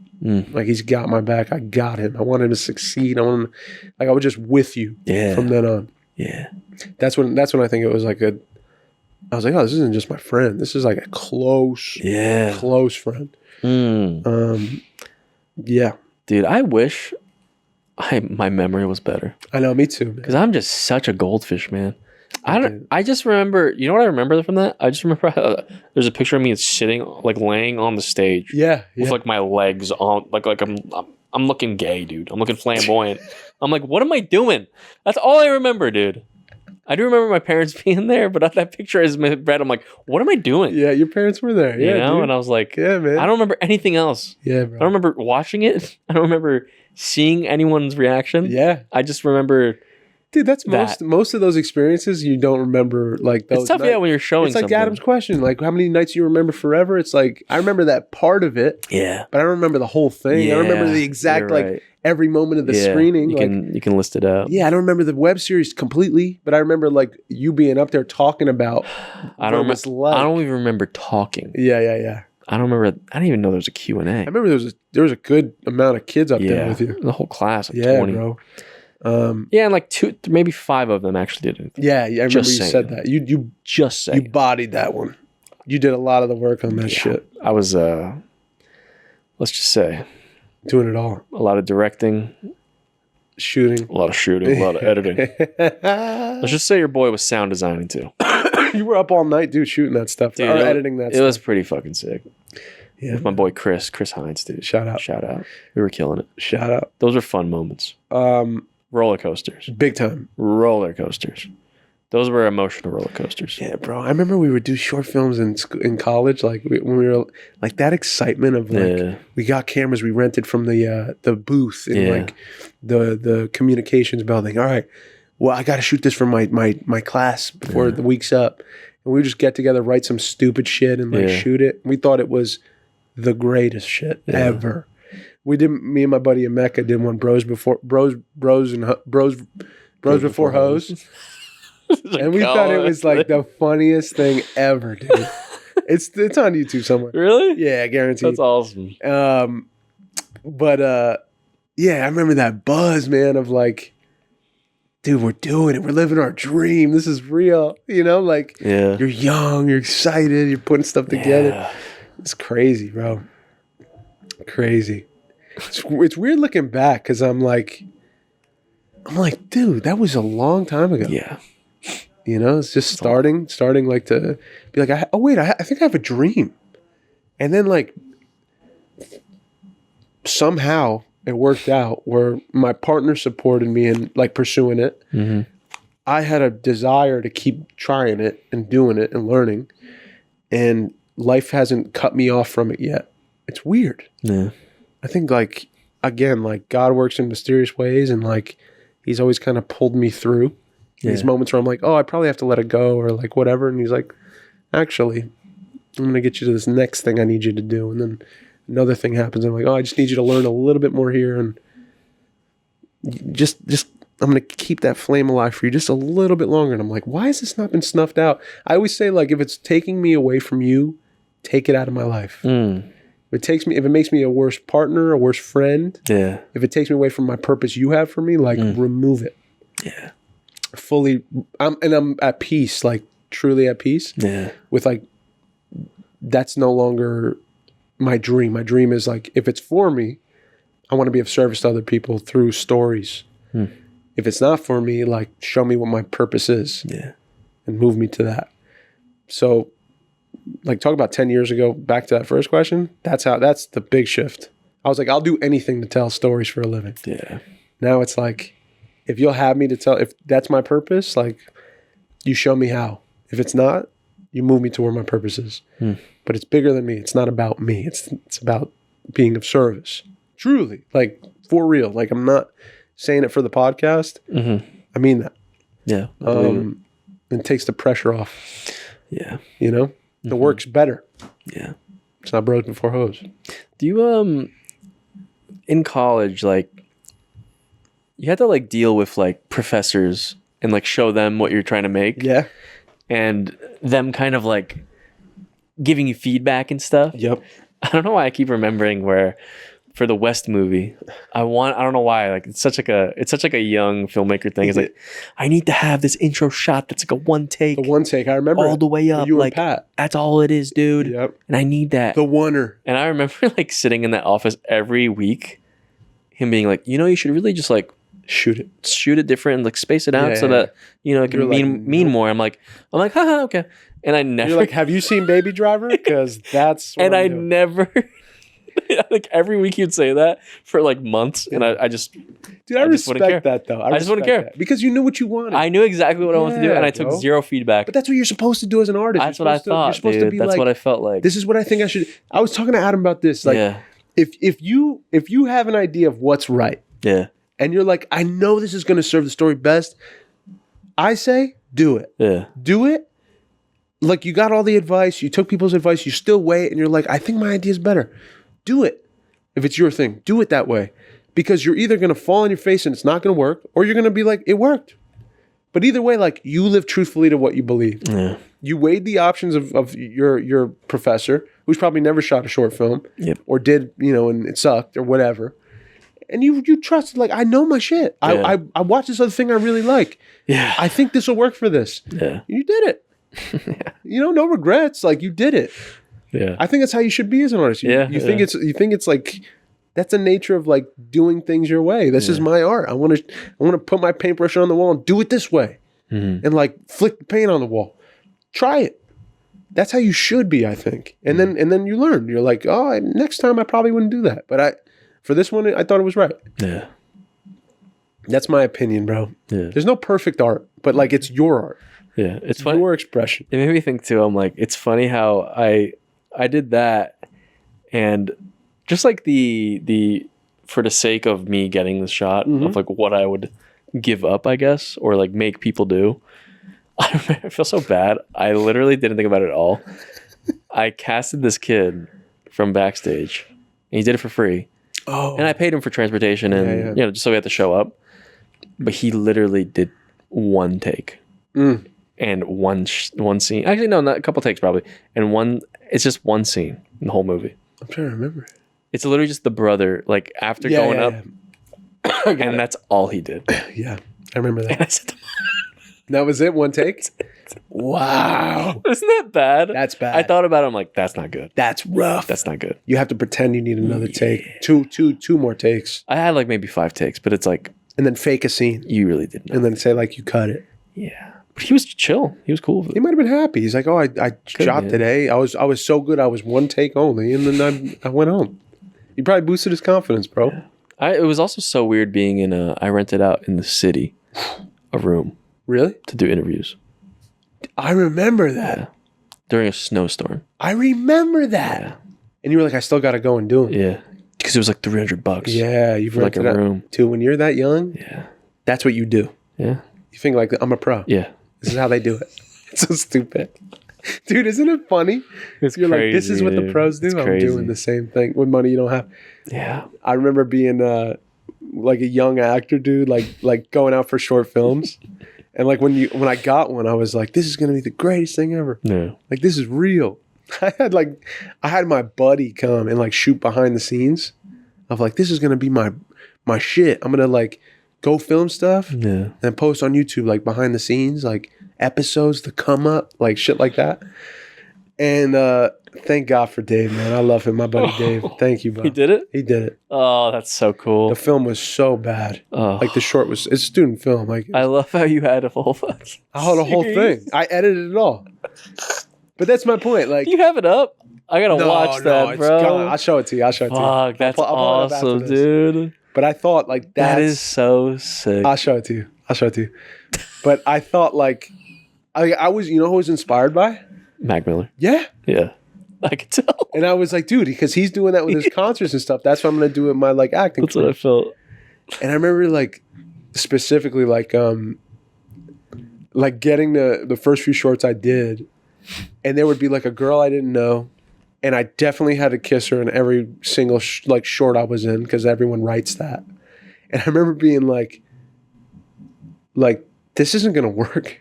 Like, he's got my back. I got him. I want him to succeed. I want him, like, I was just with you from then on. Yeah. That's when I think it was like I was like, oh, this isn't just my friend. This is like a close friend. Yeah. Dude, I wish my memory was better. I know, me too, man. Because I'm just such a goldfish, man. I just remember, you know what I remember from that? I just remember there's a picture of me sitting, like laying on the stage. Yeah. With like my legs on, like I'm looking gay, dude. I'm looking flamboyant. I'm like, what am I doing? That's all I remember, dude. I do remember my parents being there, but that picture is red. I'm like, what am I doing? Yeah, your parents were there. You Yeah, know? dude. And I was like, Yeah, man. I don't remember anything else. Yeah, bro. I don't remember watching it. I don't remember seeing anyone's reaction. Yeah. I just remember. Dude, that's that. most of those experiences you don't remember, like those It's tough, nights. yeah, when you're showing It's like something. Adam's question, like how many nights you remember forever? It's like, I remember that part of it, Yeah. but I don't remember the whole thing. I don't remember the exact, you're like right. every moment of the Yeah, screening. You Like, can list it out. yeah, I don't remember the web series completely, but I remember like you being up there talking about I don't what it was like. I don't even remember talking. Yeah. I don't remember. I didn't even know there was a Q&A. I remember there was a good amount of kids up there with you. The whole class of Yeah, 20. bro. Yeah, and like 2, maybe 5 of them actually did it. Yeah, I remember Just you saying. said that. You Just saying. bodied that one. You did a lot of the work on that shit. I was, let's just say, Doing it all. a lot of directing, Shooting. a lot of shooting, a lot of editing. Let's just say your boy was sound designing too. You were up all night, dude, shooting that stuff. Dude, or editing that It stuff. was pretty fucking sick. Yeah, With my boy Chris Hines, dude. Shout out. Shout out. We were killing it. Shout out. Those were fun moments. Roller coasters. Big time. Roller coasters. Those were emotional roller coasters. Yeah, bro. I remember we would do short films in college, like when we were like that excitement of like Yeah. we got cameras we rented from the booth in like the communications building. All right, well I got to shoot this for my class before the week's up, and we would just get together, write some stupid shit, and like shoot it. We thought it was the greatest shit ever. We did. Me and my buddy Emeka did one bros before hoes. And we thought it was like the funniest thing ever, dude. It's on YouTube somewhere. Really? Yeah, guaranteed. That's awesome. But yeah, I remember that buzz, man, of like, dude, we're doing it. We're living our dream. This is real. You know, like you're young, you're excited, you're putting stuff together. Yeah. It's crazy, bro. Crazy. It's weird looking back because I'm like, dude, that was a long time ago. Yeah. You know, it's just starting like to be like, I think I have a dream. And then like somehow it worked out where my partner supported me in like pursuing it. Mm-hmm. I had a desire to keep trying it and doing it and learning, and life hasn't cut me off from it yet. It's weird. Yeah. I think like, again, like God works in mysterious ways, and like he's always kind of pulled me through these moments where I'm like, oh, I probably have to let it go or like whatever. And he's like, actually, I'm going to get you to this next thing I need you to do. And then another thing happens. I'm like, oh, I just need you to learn a little bit more here. And just I'm going to keep that flame alive for you just a little bit longer. And I'm like, why has this not been snuffed out? I always say, like, if it's taking me away from you, take it out of my life. If it makes me a worse partner, a worse friend, if it takes me away from my purpose you have for me, like remove it. Yeah. Fully, I'm at peace, like truly at peace. Yeah. With like, that's no longer my dream. My dream is like, if it's for me, I want to be of service to other people through stories. If it's not for me, like show me what my purpose is. Yeah. And move me to that. So, like, talk about 10 years ago, back to that first question. That's the big shift. I was like, I'll do anything to tell stories for a living. Yeah. Now it's like, if you'll have me to tell, if that's my purpose, like, you show me how. If it's not, you move me to where my purpose is. But it's bigger than me. It's not about me. It's about being of service. Truly. Like, for real. Like, I'm not saying it for the podcast. I mean that. Yeah. It takes the pressure off. Yeah. You know? The work's better. Yeah. It's not bros before hoes. Do you, in college, like, you had to, like, deal with, like, professors and, like, show them what you're trying to make? Yeah. And them kind of, like, giving you feedback and stuff? Yep. I don't know why I keep remembering where, for the West movie, I don't know why, like, it's such like a young filmmaker thing. It's like, I need to have this intro shot that's like a one take. The one take, I remember all the way up. You like, and Pat. That's all it is, dude. Yep. And I need that. The oneer. And I remember, like, sitting in that office every week, him being like, you should really just, like, shoot it different and, like, space it out that, it can mean more. I'm like, haha, okay. And I never. You're like, have you seen Baby Driver? Because that's what and I'm I doing. never. Like, every week you'd say that for like months, and I just, dude, I respect that though. I just wouldn't care because you knew what you wanted. I knew exactly what I wanted to do, and I took zero feedback. But that's what you're supposed to do as an artist. That's what I thought. You're supposed to be that's like, what I felt like. This is what I think I should. I was talking to Adam about this. Like, if you have an idea of what's right, and you're like, I know this is going to serve the story best, I say, do it. Yeah, do it. Like, you got all the advice, you took people's advice, you still weigh it, and you're like, I think my idea is better. Do it. If it's your thing, do it that way. Because you're either going to fall on your face and it's not going to work, or you're going to be like, it worked. But either way, like, you live truthfully to what you believe. Yeah. You weighed the options of your professor, who's probably never shot a short film, or did, and it sucked, or whatever. And you trusted, like, I know my shit. I watched this other thing I really like. Yeah. I think this will work for this. Yeah. You did it. No regrets. Like, you did it. Yeah. I think that's how you should be as an artist. You think it's like, that's the nature of, like, doing things your way. This is my art. I want to put my paintbrush on the wall and do it this way. And, like, flick the paint on the wall. Try it. That's how you should be, I think. And then you learn. You're like, oh, next time I probably wouldn't do that. But for this one, I thought it was right. Yeah. That's my opinion, bro. Yeah. There's no perfect art, but, like, it's your art. Yeah. It's funny. Your expression. It made me think too. I'm like, it's funny how I did that, and just like the for the sake of me getting the shot of, like, what I would give up, I guess, or, like, make people do. I feel so bad. I literally didn't think about it at all. I casted this kid from backstage, and he did it for free. Oh, and I paid him for transportation and just so we had to show up. But he literally did one take and one scene. Actually, no, not a couple takes probably, and it's just one scene in the whole movie. I'm trying to remember. It's literally just the brother, like, after going up, and that's all he did. Yeah, I remember that. And I said, that was it, one take? Wow. Isn't that bad? That's bad. I thought about it, I'm like, that's not good. That's rough. That's not good. You have to pretend you need another take. Two more takes. I had, like, maybe 5 takes, but it's like... And then fake a scene. You really didn't know. And then say, like, you cut it. Yeah. But he was chill. He was cool with it. He might have been happy. He's like, oh, I shot today. I was so good. I was one take only. And then I went home. He probably boosted his confidence, bro. Yeah. It was also so weird being I rented out in the city a room. Really? to do interviews. I remember that. Yeah. During a snowstorm. I remember that. Yeah. And you were like, I still got to go and do them. Yeah. Because it was like $300. Yeah, you've for like rented a room. too. When you're that young, Yeah. that's what you do. Yeah. You think like, I'm a pro. Yeah. This is how they do it. It's so stupid. Dude, isn't it funny? It's You're like, this is what the dude. pros do. It's I'm crazy. doing the same thing with money you don't have. Yeah. I remember being like a young actor, dude, like going out for short films. And like when I got one, I was like, this is gonna be the greatest thing ever. No. Like this is real. I had my buddy come and like shoot behind the scenes of like, this is gonna be my shit. I'm gonna like go film stuff Yeah. and post on YouTube like behind the scenes, like episodes to come up, like shit like that. And thank God for Dave, man. I love him, my buddy Dave. Thank you, bro. He did it? He did it. Oh, that's so cool. The film was so bad. Oh. Like the short it's a student film. Like I love how you had a whole fucking I had a whole series. thing. I edited it all. But that's my point. Like You have it up? I gotta watch that, it's bro. gone. I'll show it to you. Fuck, that's I'll pull it up after awesome, this. dude. But I thought like That that's is so sick. I'll show it to you. But I thought like I was, you know who I was inspired by? Mac Miller. Yeah. Yeah. I could tell. And I was like, dude, because he's doing that with his concerts and stuff. That's what I'm gonna do with my like acting. That's what I career. felt. And I remember like specifically like getting the first few shorts I did, and there would be like a girl I didn't know, and I definitely had to kiss her in every single like short I was in because everyone writes that. And I remember being like this isn't gonna work.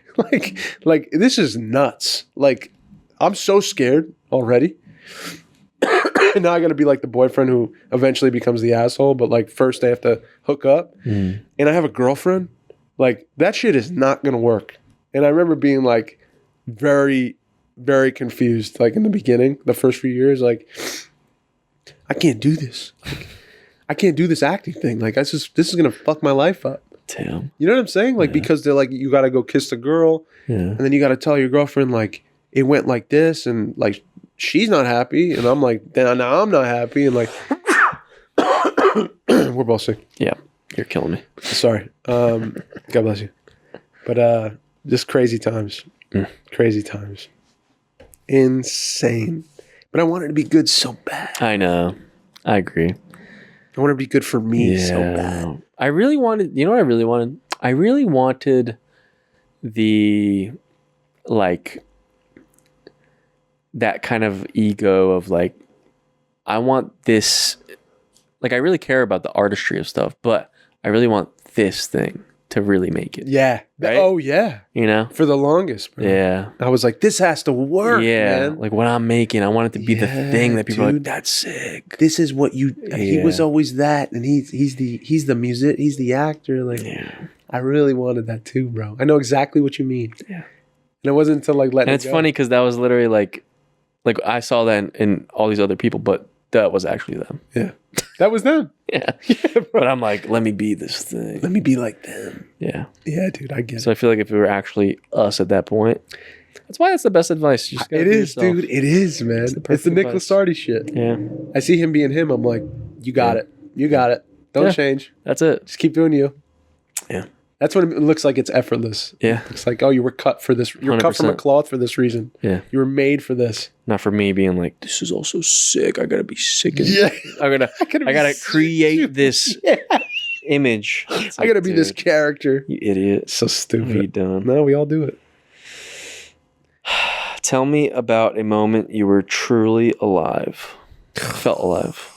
like this is nuts. Like I'm so scared already. And now I gotta be like the boyfriend who eventually becomes the asshole, but like first they have to hook up. And I have a girlfriend. Like that shit is not gonna work. And I remember being like very, very confused, like in the beginning, the first few years, like I can't do this. Like, I can't do this acting thing. Like this is gonna fuck my life up. Damn. You know what I'm saying? Like because they're like, you gotta go kiss the girl, Yeah. and then you gotta tell your girlfriend like it went like this, and like she's not happy, and I'm like, now I'm not happy, and like we're both sick. Yeah. You're killing me. Sorry. God bless you. But just crazy times. Crazy times. Insane. But I wanted to be good so bad. I know. I agree. I want to be good for me so bad. I really wanted, you know what I really wanted? I really wanted the, like, that kind of ego of like, I want this, like, I really care about the artistry of stuff, but I really want this thing to really make it. Yeah. Right? Oh, yeah. You know? For the longest, bro. Yeah. I was like, this has to work, Yeah. man. Like what I'm making, I want it to be the Yeah, thing that people are like, dude. that's sick. This is what you. He Yeah. was always that, and he's the music. He's the actor. Like, Yeah. I really wanted that too, bro. I know exactly what you mean. Yeah. And it wasn't until like letting. And it's it go. funny because that was literally like I saw that in all these other people, but that was actually them. Yeah, that was them. Yeah. Bro. But I'm like, let me be this thing. Let me be like them. Yeah. Yeah, dude, I get So I feel like if it were actually us at that point, that's why that's the best advice. You just it. gotta It be is, yourself. dude. It is, man. It's the perfect Nick advice. Lasardi shit. Yeah. I see him being him. I'm like, you got it. You got it. Don't Yeah. change. That's it. Just keep doing you. Yeah. That's when it looks like it's effortless. Yeah. It's like, oh, you were cut for this. You were cut from a 100%. cloth for this reason. Yeah. You were made for this. Not for me being like, this is also sick. I gotta be sick. Yeah. I gotta create this image. It's I like, gotta be this dude, character. You idiot. So What are you stupid. doing? No, we all do it. Tell me about a moment you were truly alive. Felt alive.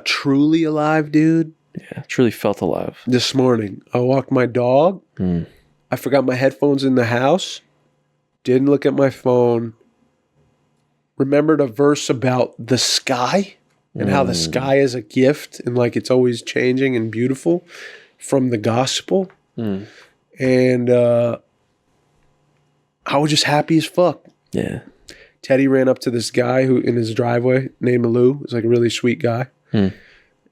Truly alive, dude. Yeah. Truly felt alive. This morning, I walked my dog. Mm. I forgot my headphones in the house. Didn't look at my phone. Remembered a verse about the sky and how the sky is a gift and like it's always changing and beautiful from the gospel. Mm. And I was just happy as fuck. Yeah. Teddy ran up to this guy who in his driveway named Lou. He's like a really sweet guy.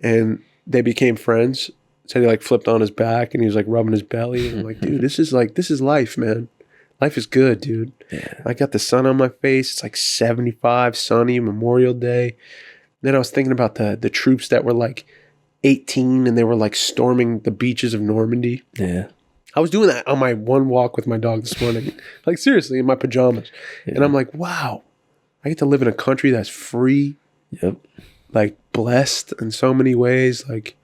And they became friends. Teddy like flipped on his back and he was like rubbing his belly. And I'm like, dude, this is life, man. Life is good, dude. Yeah. I got the sun on my face. It's like 75, sunny, Memorial Day. Then I was thinking about the troops that were like 18 and they were like storming the beaches of Normandy. Yeah. I was doing that on my one walk with my dog this morning. Like seriously, in my pajamas. Yeah. And I'm like, wow, I get to live in a country that's free. Yep. Like blessed in so many ways. Like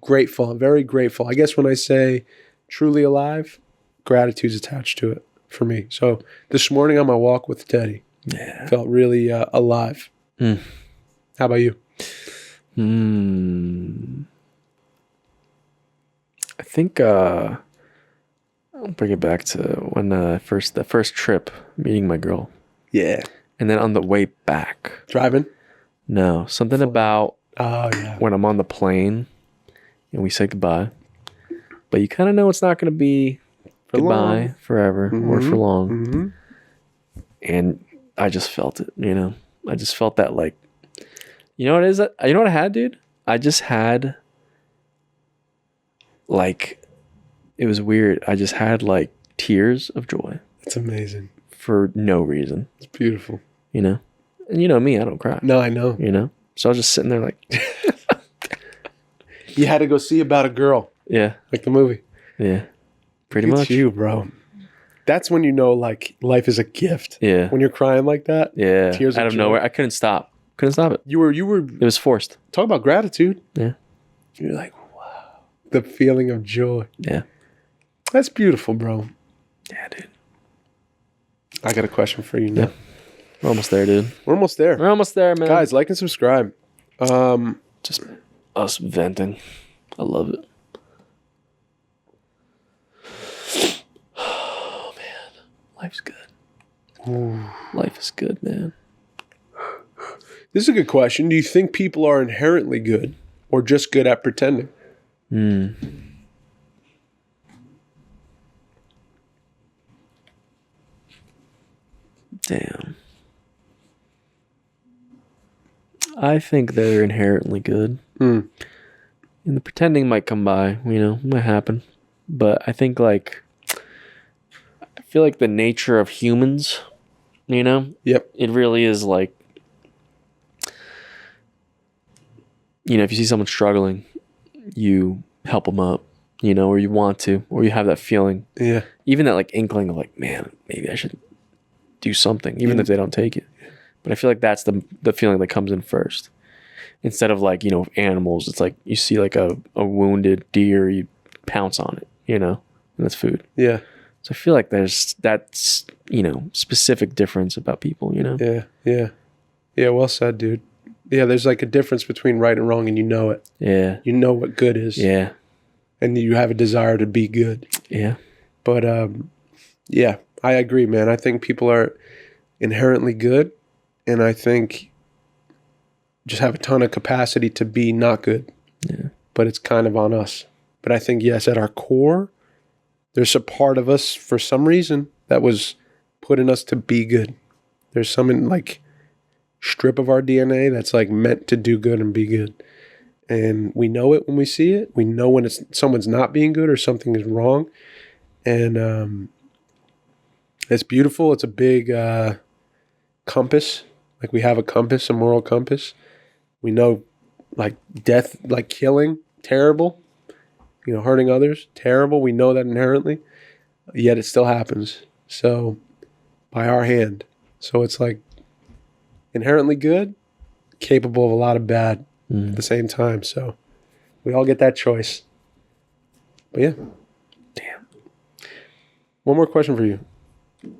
grateful. I'm very grateful. I guess when I say truly alive, gratitude's attached to it for me. So this morning on my walk with Teddy, felt really alive. How about you? I think I'll bring it back to when the first trip, meeting my girl. Yeah. And then on the way back. Driving? No, something about when I'm on the plane and we say goodbye. But you kind of know it's not going to be for goodbye long. Forever or for long. Mm-hmm. And I just felt it, you know. I just felt that, like, you know what it is? You know what I had, dude? I just had, like, it was weird. I just had, like, tears of joy. It's amazing. For no reason. It's beautiful. You know? And you know me, I don't cry. No, I know. You know? So I was just sitting there like... You had to go see About a Girl. Yeah. Like the movie. Yeah. Pretty It's much. you, bro. That's when you know, like, life is a gift. Yeah. When you're crying like that. Yeah. Tears out of joy. nowhere. I couldn't stop. Couldn't stop it. You were It was forced. talk about gratitude. Yeah. You're like, wow. The feeling of joy. Yeah. That's beautiful, bro. Yeah, dude. I got a question for you now. Yeah. We're almost there, dude. We're almost there. We're almost there, man. Guys, like and subscribe. Just us venting. I love it. Oh, man. Life's good. Ooh. Life is good, man. This is a good question. Do you think people are inherently good or just good at pretending? Damn. I think they're inherently good. And the pretending might come by, you know, might happen. But I think, like, I feel like the nature of humans, you know? Yep. It really is like, you know, if you see someone struggling, you help them up, you know, or you want to, or you have that feeling. Yeah. Even that, like, inkling of, like, man, maybe I should do something, even if they don't take it. But I feel like that's the feeling that comes in first. Instead of, like, you know, animals, it's like you see, like, a wounded deer, you pounce on it, you know, and that's food. Yeah. So I feel like there's that, you know, specific difference about people, you know? Yeah. Yeah. Yeah. Well said, dude. Yeah. There's like a difference between right and wrong, and you know it. Yeah. You know what good is. Yeah. And you have a desire to be good. Yeah. But yeah, I agree, man. I think people are inherently good, and I think just have a ton of capacity to be not good. Yeah. But it's kind of on us. But I think, yes, at our core, there's a part of us for some reason that was put in us to be good. There's some like strip of our DNA that's like meant to do good and be good. And we know it when we see it. We know when someone's not being good or something is wrong. And it's beautiful. It's a big compass. Like we have a compass, a moral compass. We know like death, like killing, terrible. You know, hurting others, terrible. We know that inherently. Yet it still happens. So by our hand. So it's like inherently good, capable of a lot of bad at the same time. So we all get that choice. But yeah. Damn. One more question for you. We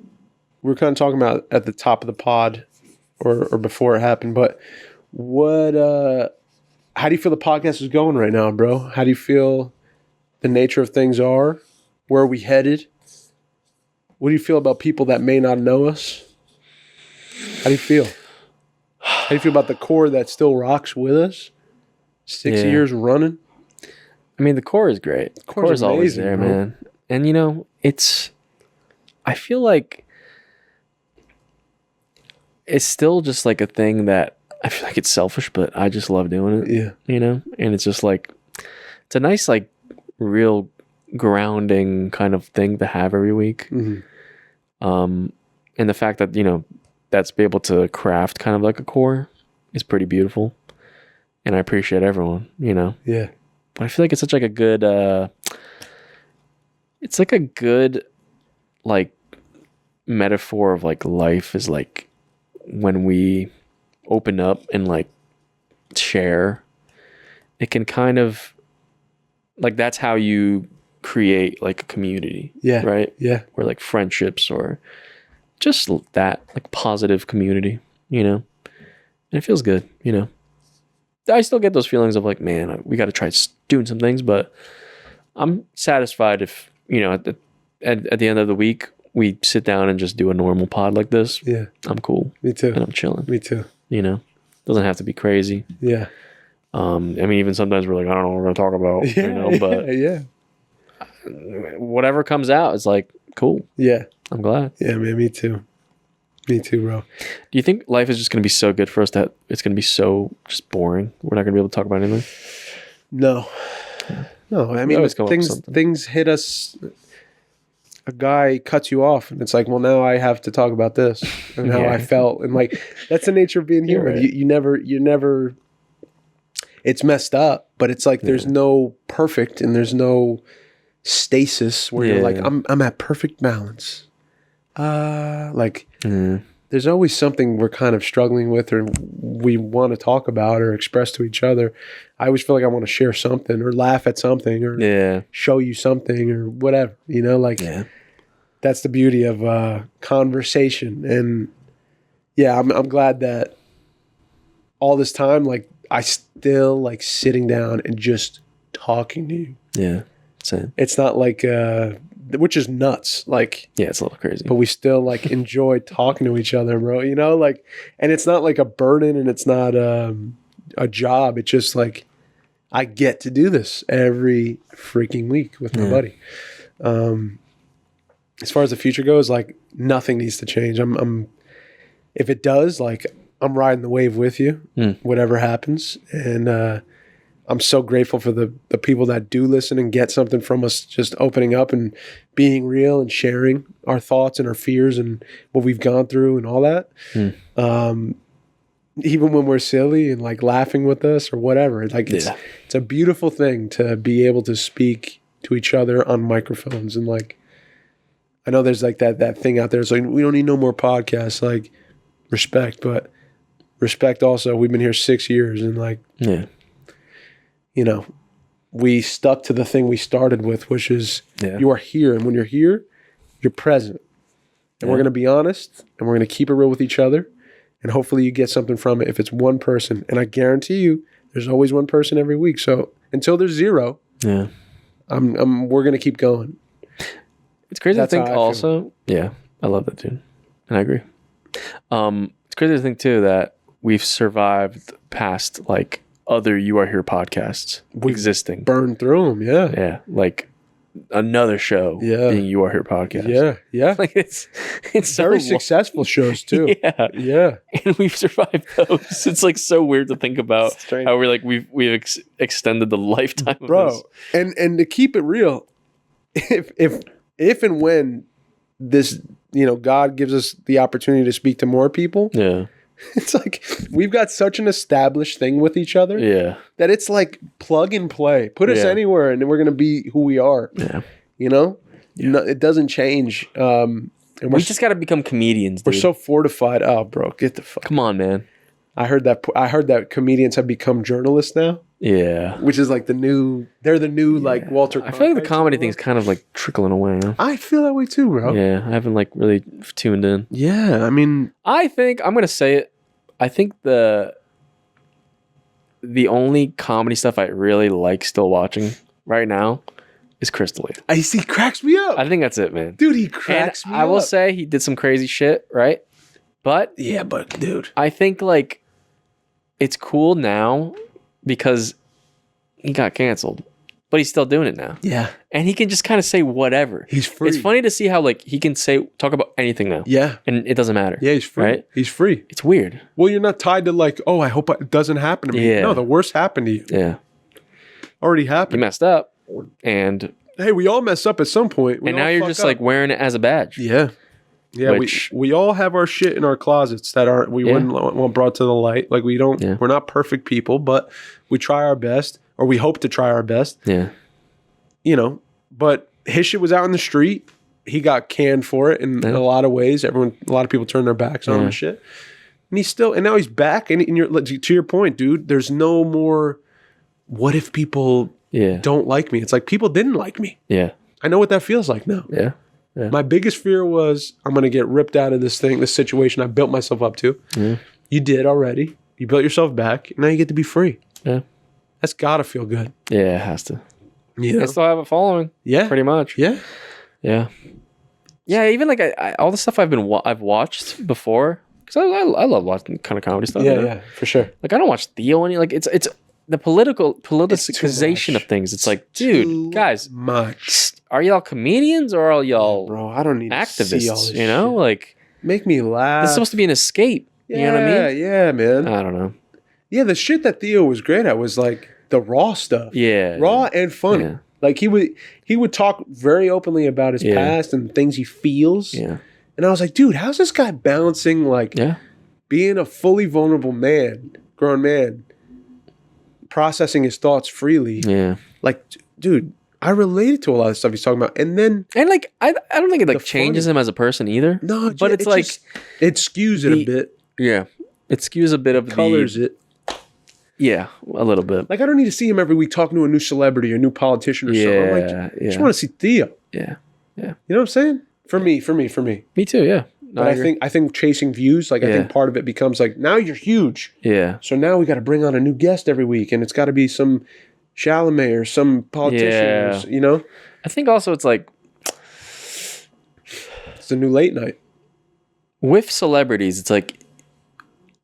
were kind of talking about at the top of the pod or before it happened, but how do you feel the podcast is going right now, bro? How do you feel the nature of things are? Where are we headed? What do you feel about people that may not know us? How do you feel? How do you feel about the core that still rocks with us? 6 years running? I mean, the core is great. The core is always there, bro. Man. And, you know, I feel like it's still just like a thing that I feel like it's selfish, but I just love doing it. Yeah. You know? And it's just like, it's a nice, like, real grounding kind of thing to have every week. Mm-hmm. And the fact that, you know, that's be able to craft kind of like a core is pretty beautiful, and I appreciate everyone, you know. Yeah. But I feel like it's such like a good it's like a good like metaphor of like life is like when we open up and like share, it can kind of like that's how you create like a community. Yeah. Right? Yeah. Or like friendships or just that like positive community, you know. And it feels good, you know. I still get those feelings of like, man, we got to try doing some things, but I'm satisfied if, you know, at the end of the week, we sit down and just do a normal pod like this. Yeah. I'm cool. Me too. And I'm chilling. Me too. You know, doesn't have to be crazy. Yeah. I mean, even sometimes we're like, I don't know what we're going to talk about, Yeah, you know, but yeah. whatever comes out, it's like, cool. Yeah. I'm glad. Yeah, man. Me too. Me too, bro. Do you think life is just going to be so good for us that it's going to be so just boring? We're not going to be able to talk about anything? No. No, I mean, always come up with things hit us. A guy cuts you off, and it's like, well, now I have to talk about this and how Yeah. I felt, and like that's the nature of being You're human. right. You never. It's messed up, but it's like there's no perfect, and there's no stasis where you're like, Yeah. I'm at perfect balance. Like Mm. there's always something we're kind of struggling with, or we want to talk about, or express to each other. I always feel like I want to share something, or laugh at something, or Yeah. show you something, or whatever. You know, like. Yeah. That's the beauty of conversation. And yeah, I'm glad that all this time, like I still like sitting down and just talking to you. Yeah. Same. It's not like, which is nuts. Like, Yeah, it's a little crazy. but we still like enjoy talking to each other, bro. You know, like, and it's not like a burden, and it's not a job. It's just like, I get to do this every freaking week with my Yeah. buddy. As far as the future goes, like nothing needs to change. I'm if it does, like I'm riding the wave with you, whatever happens. And I'm so grateful for the people that do listen and get something from us, just opening up and being real and sharing our thoughts and our fears and what we've gone through and all that. Even when we're silly and like laughing with us or whatever, like it's a beautiful thing to be able to speak to each other on microphones. And like, I know there's like that thing out there. It's like, we don't need no more podcasts, like respect, but respect also, we've been here 6 years, and like, Yeah. you know, we stuck to the thing we started with, which is you are here. And when you're here, you're present. And we're going to be honest, and we're going to keep it real with each other. And hopefully you get something from it if it's one person. And I guarantee you, there's always one person every week. So until there's zero, Yeah. we're going to keep going. It's crazy That's to think how I feel. also. Yeah, I love that, dude. And I agree. It's crazy to think too that we've survived past like other You Are Here podcasts existing. Burn through them. Yeah. Yeah, like another show being You Are Here podcast. Yeah. Yeah. Like it's Very so successful shows too. Yeah. Yeah. And we've survived those. It's like so weird to think about how we're like we've extended the lifetime of Bro. this. And to keep it real, if and when this, you know, God gives us the opportunity to speak to more people, Yeah. it's like we've got such an established thing with each other Yeah. that it's like plug and play. Put us Yeah. anywhere and we're going to be who we are. Yeah. You know? No, it doesn't change. And We just got to become comedians, dude. we're so fortified. Oh, bro, get the fuck. Come on, man. I heard that comedians have become journalists now, Yeah. which is like they're the new like Walter. I feel like the Cronkite comedy of thing's world. kind of like trickling away. You know? I feel that way too, bro. Yeah, I haven't like really tuned in. Yeah, I mean, I think I'm gonna say it. I think the only comedy stuff I really like still watching right now is Crystal Lee. he cracks me up. I think that's it, man. Dude, he cracks And me I up. will say he did some crazy shit, right? But Yeah, but dude. I think like it's cool now because he got canceled, but he's still doing it now. Yeah. And he can just kind of say whatever. He's free. It's funny to see how like he can talk about anything now. Yeah. And it doesn't matter. Yeah, he's free. Right? He's free. It's weird. Well, you're not tied to like, oh, I hope it doesn't happen to me. Yeah. No, the worst happened to you. Yeah. Already He happened. messed up and Hey, we all mess up at some point. We now all you're fuck just up. like wearing it as a badge. Yeah. Yeah, which, we all have our shit in our closets that aren't wouldn't want brought to the light. Like we're not perfect people, but we try our best, or we hope to try our best. Yeah. You know, but his shit was out in the street. He got canned for it in a lot of ways. A lot of people turned their backs on him and shit. And now he's back. And to your point, dude, there's no more. What if people don't like me? It's like people didn't like me. Yeah. I know what that feels like now. Yeah. Yeah. My biggest fear was I'm going to get ripped out of this situation I built myself up to. Yeah. You did already. You built yourself back. Now you get to be free. Yeah. That's got to feel good. Yeah, it has to. You know? I still have a following. Yeah. Pretty much. Yeah. Yeah. Yeah, even like all the stuff I've watched before, because I love watching kind of comedy stuff. Yeah, you know? yeah, for sure. Like I don't watch Theo any, like it's the politicization of things. It's like, dude, guys, much. Are y'all comedians or are y'all Bro, I don't need activists? to see all this You know, shit. like Make me laugh. it's supposed to be an escape. Yeah, You know what I mean? Yeah, man. I don't know. Yeah, the shit that Theo was great at was like the raw stuff. Yeah, Raw and funny. Yeah. Like he would talk very openly about his past and things he feels. Yeah, And I was like, dude, how's this guy balancing like being a fully vulnerable man, grown man, processing his thoughts freely? yeah. Like, dude, I related to a lot of stuff he's talking about. And like I don't think it like The changes funny- him as a person either. no, but it's like it skews it a bit, yeah, it skews a bit of colors the, it. Yeah, a little bit. Like I don't need to see him every week talking to a new celebrity or a new politician or something. I'm like, I just want to see Theo. Yeah, You know what I'm saying? For me. me too. Yeah, no, But I think chasing views, like I think part of it becomes like now you're huge. yeah, So now we got to bring on a new guest every week, and it's got to be some Chalamet or some politician. You know, I think also it's like it's the new late night. with celebrities, it's like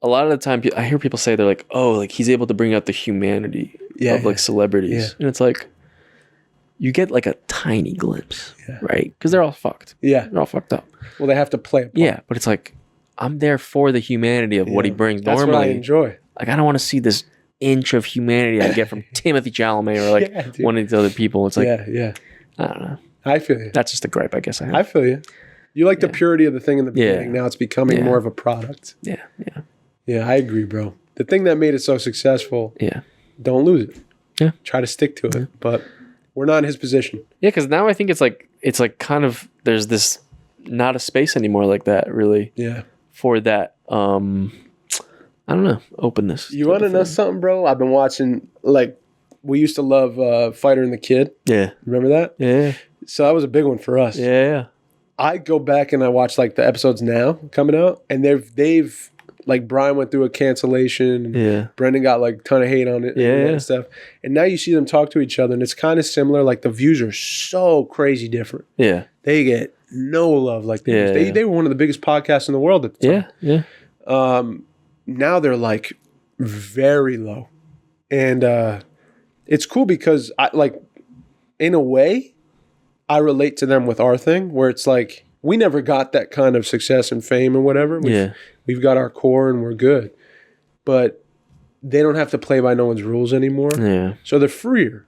a lot of the time I hear people say they're like, oh, like he's able to bring out the humanity of like celebrities, and it's like you get like a tiny glimpse, right? Because they're all fucked. Yeah, They're all fucked up. well, they have to play a part. Yeah, but it's like I'm there for the humanity of what he brings. That's Normally, what I enjoy. like I don't want to see this inch of humanity I get from Timothy Chalamet or like one of these other people. It's like yeah. I don't know. I feel you. That's just a gripe, I guess. I have. I feel you. You like the purity of the thing in the beginning. Now it's becoming more of a product. Yeah, yeah, Yeah, I agree, bro. The thing that made it so successful, yeah, don't lose it. Yeah. Try to stick to it. But we're not in his position. yeah. Because now I think it's like kind of there's this not a space anymore like that really Yeah. for that. I don't know, openness. You want to know something, bro? I've been watching, like, we used to love Fighter and the Kid. Yeah, Remember that? yeah, So that was a big one for us. yeah. I go back and I watch, like, the episodes now coming out, and they've like, Brian went through a cancellation. And Yeah. Brendan got, like, a ton of hate on it. And stuff. And now you see them talk to each other, and it's kind of similar. Like, the views are so crazy different. Yeah. They get no love like Yeah. They were one of the biggest podcasts in the world at the time. Yeah. Yeah. Now they're like very low, and it's cool because I like, in a way, I relate to them with our thing where it's like we never got that kind of success and fame and whatever. We've got our core and we're good, but they don't have to play by no one's rules anymore. Yeah. So they're freer,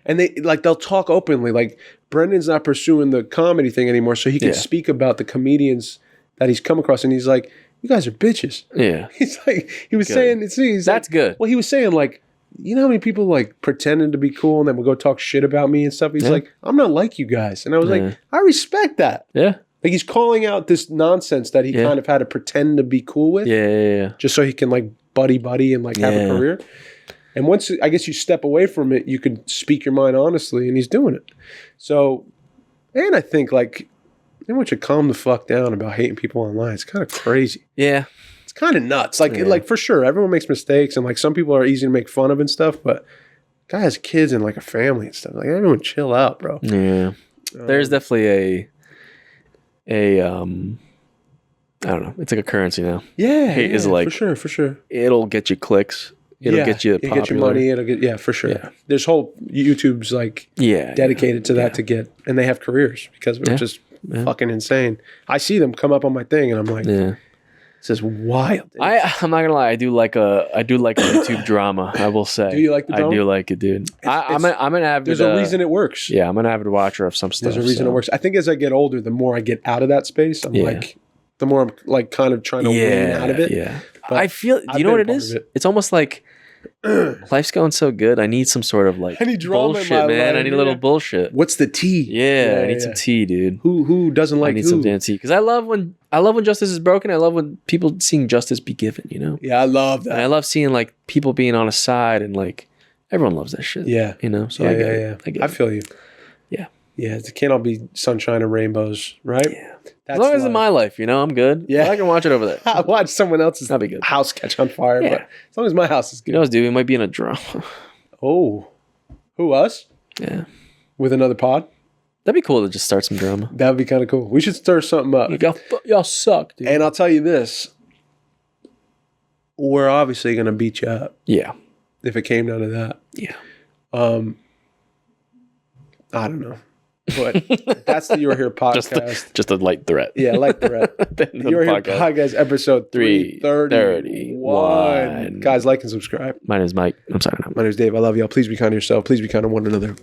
and they'll talk openly. Like Brendan's not pursuing the comedy thing anymore, so he can speak about the comedians that he's come across, and he's like, you guys are bitches. Yeah. He's like, he was saying, he's That's like, good. Well, he was saying, like, you know how many people like pretending to be cool and then would go talk shit about me and stuff? He's like, I'm not like you guys. And I was like, I respect that. Yeah. Like, he's calling out this nonsense that he kind of had to pretend to be cool with. Yeah. Just so he can, like, buddy and, like, have a career. And once, I guess, you step away from it, you can speak your mind honestly, and he's doing it. So, and I think, like, everyone should calm the fuck down about hating people online. It's kind of crazy. Yeah. It's kind of nuts. Like, like for sure, everyone makes mistakes, and like some people are easy to make fun of and stuff. But guy has kids and like a family and stuff. Like, everyone chill out, bro. Yeah. There's definitely a I don't know. It's like a currency now. Yeah, Hate is like for sure. It'll get you clicks. It'll get you popular. It'll get you money. It'll get for sure. Yeah. There's whole YouTube's like dedicated to that to get, and they have careers because of it, which is fucking insane. I see them come up on my thing, and I'm like, This is wild. I'm not gonna lie. I do like a YouTube drama. I will say. Do you like the drama? I do like it, dude. I'm an avid. There's a reason it works. Yeah, I'm an avid watcher of some stuff. There's a reason it works. I think as I get older, the more I get out of that space, the more I'm like kind of trying to win out of it. Yeah. But I feel. Do you know what it is? It's almost like life's going so good. I need some sort of like I need drama bullshit, in my man. life, I need a little bullshit. What's the tea? Yeah, I need some tea, dude. Who doesn't like I need who? some damn tea because I love when justice is broken. I love when people seeing justice be given. You know. Yeah, I love that. And I love seeing like people being on a side and like everyone loves that shit. Yeah, you know. So I get it. I feel you. Yeah. Yeah, it can't all be sunshine and rainbows, right? Yeah. As long as it's in my life, you know, I'm good. Yeah. I can watch it over there. I watch someone else's That'd be good. house catch on fire, Yeah. but as long as my house is good. You know what, dude? We might be in a drama. Oh. Who, us? Yeah. With another pod? That'd be cool to just start some drama. That would be kind of cool. We should stir something up. Y'all suck, dude. And I'll tell you this. We're obviously going to beat you up Yeah. if it came down to that. Yeah. I don't know. But that's the You're Here podcast. Just a light threat. Yeah, like the You're Here podcast episode 331. Guys, like and subscribe. My name is Mike. I'm signing out. My name is Dave. I love y'all. Please be kind to yourself. Please be kind to one another.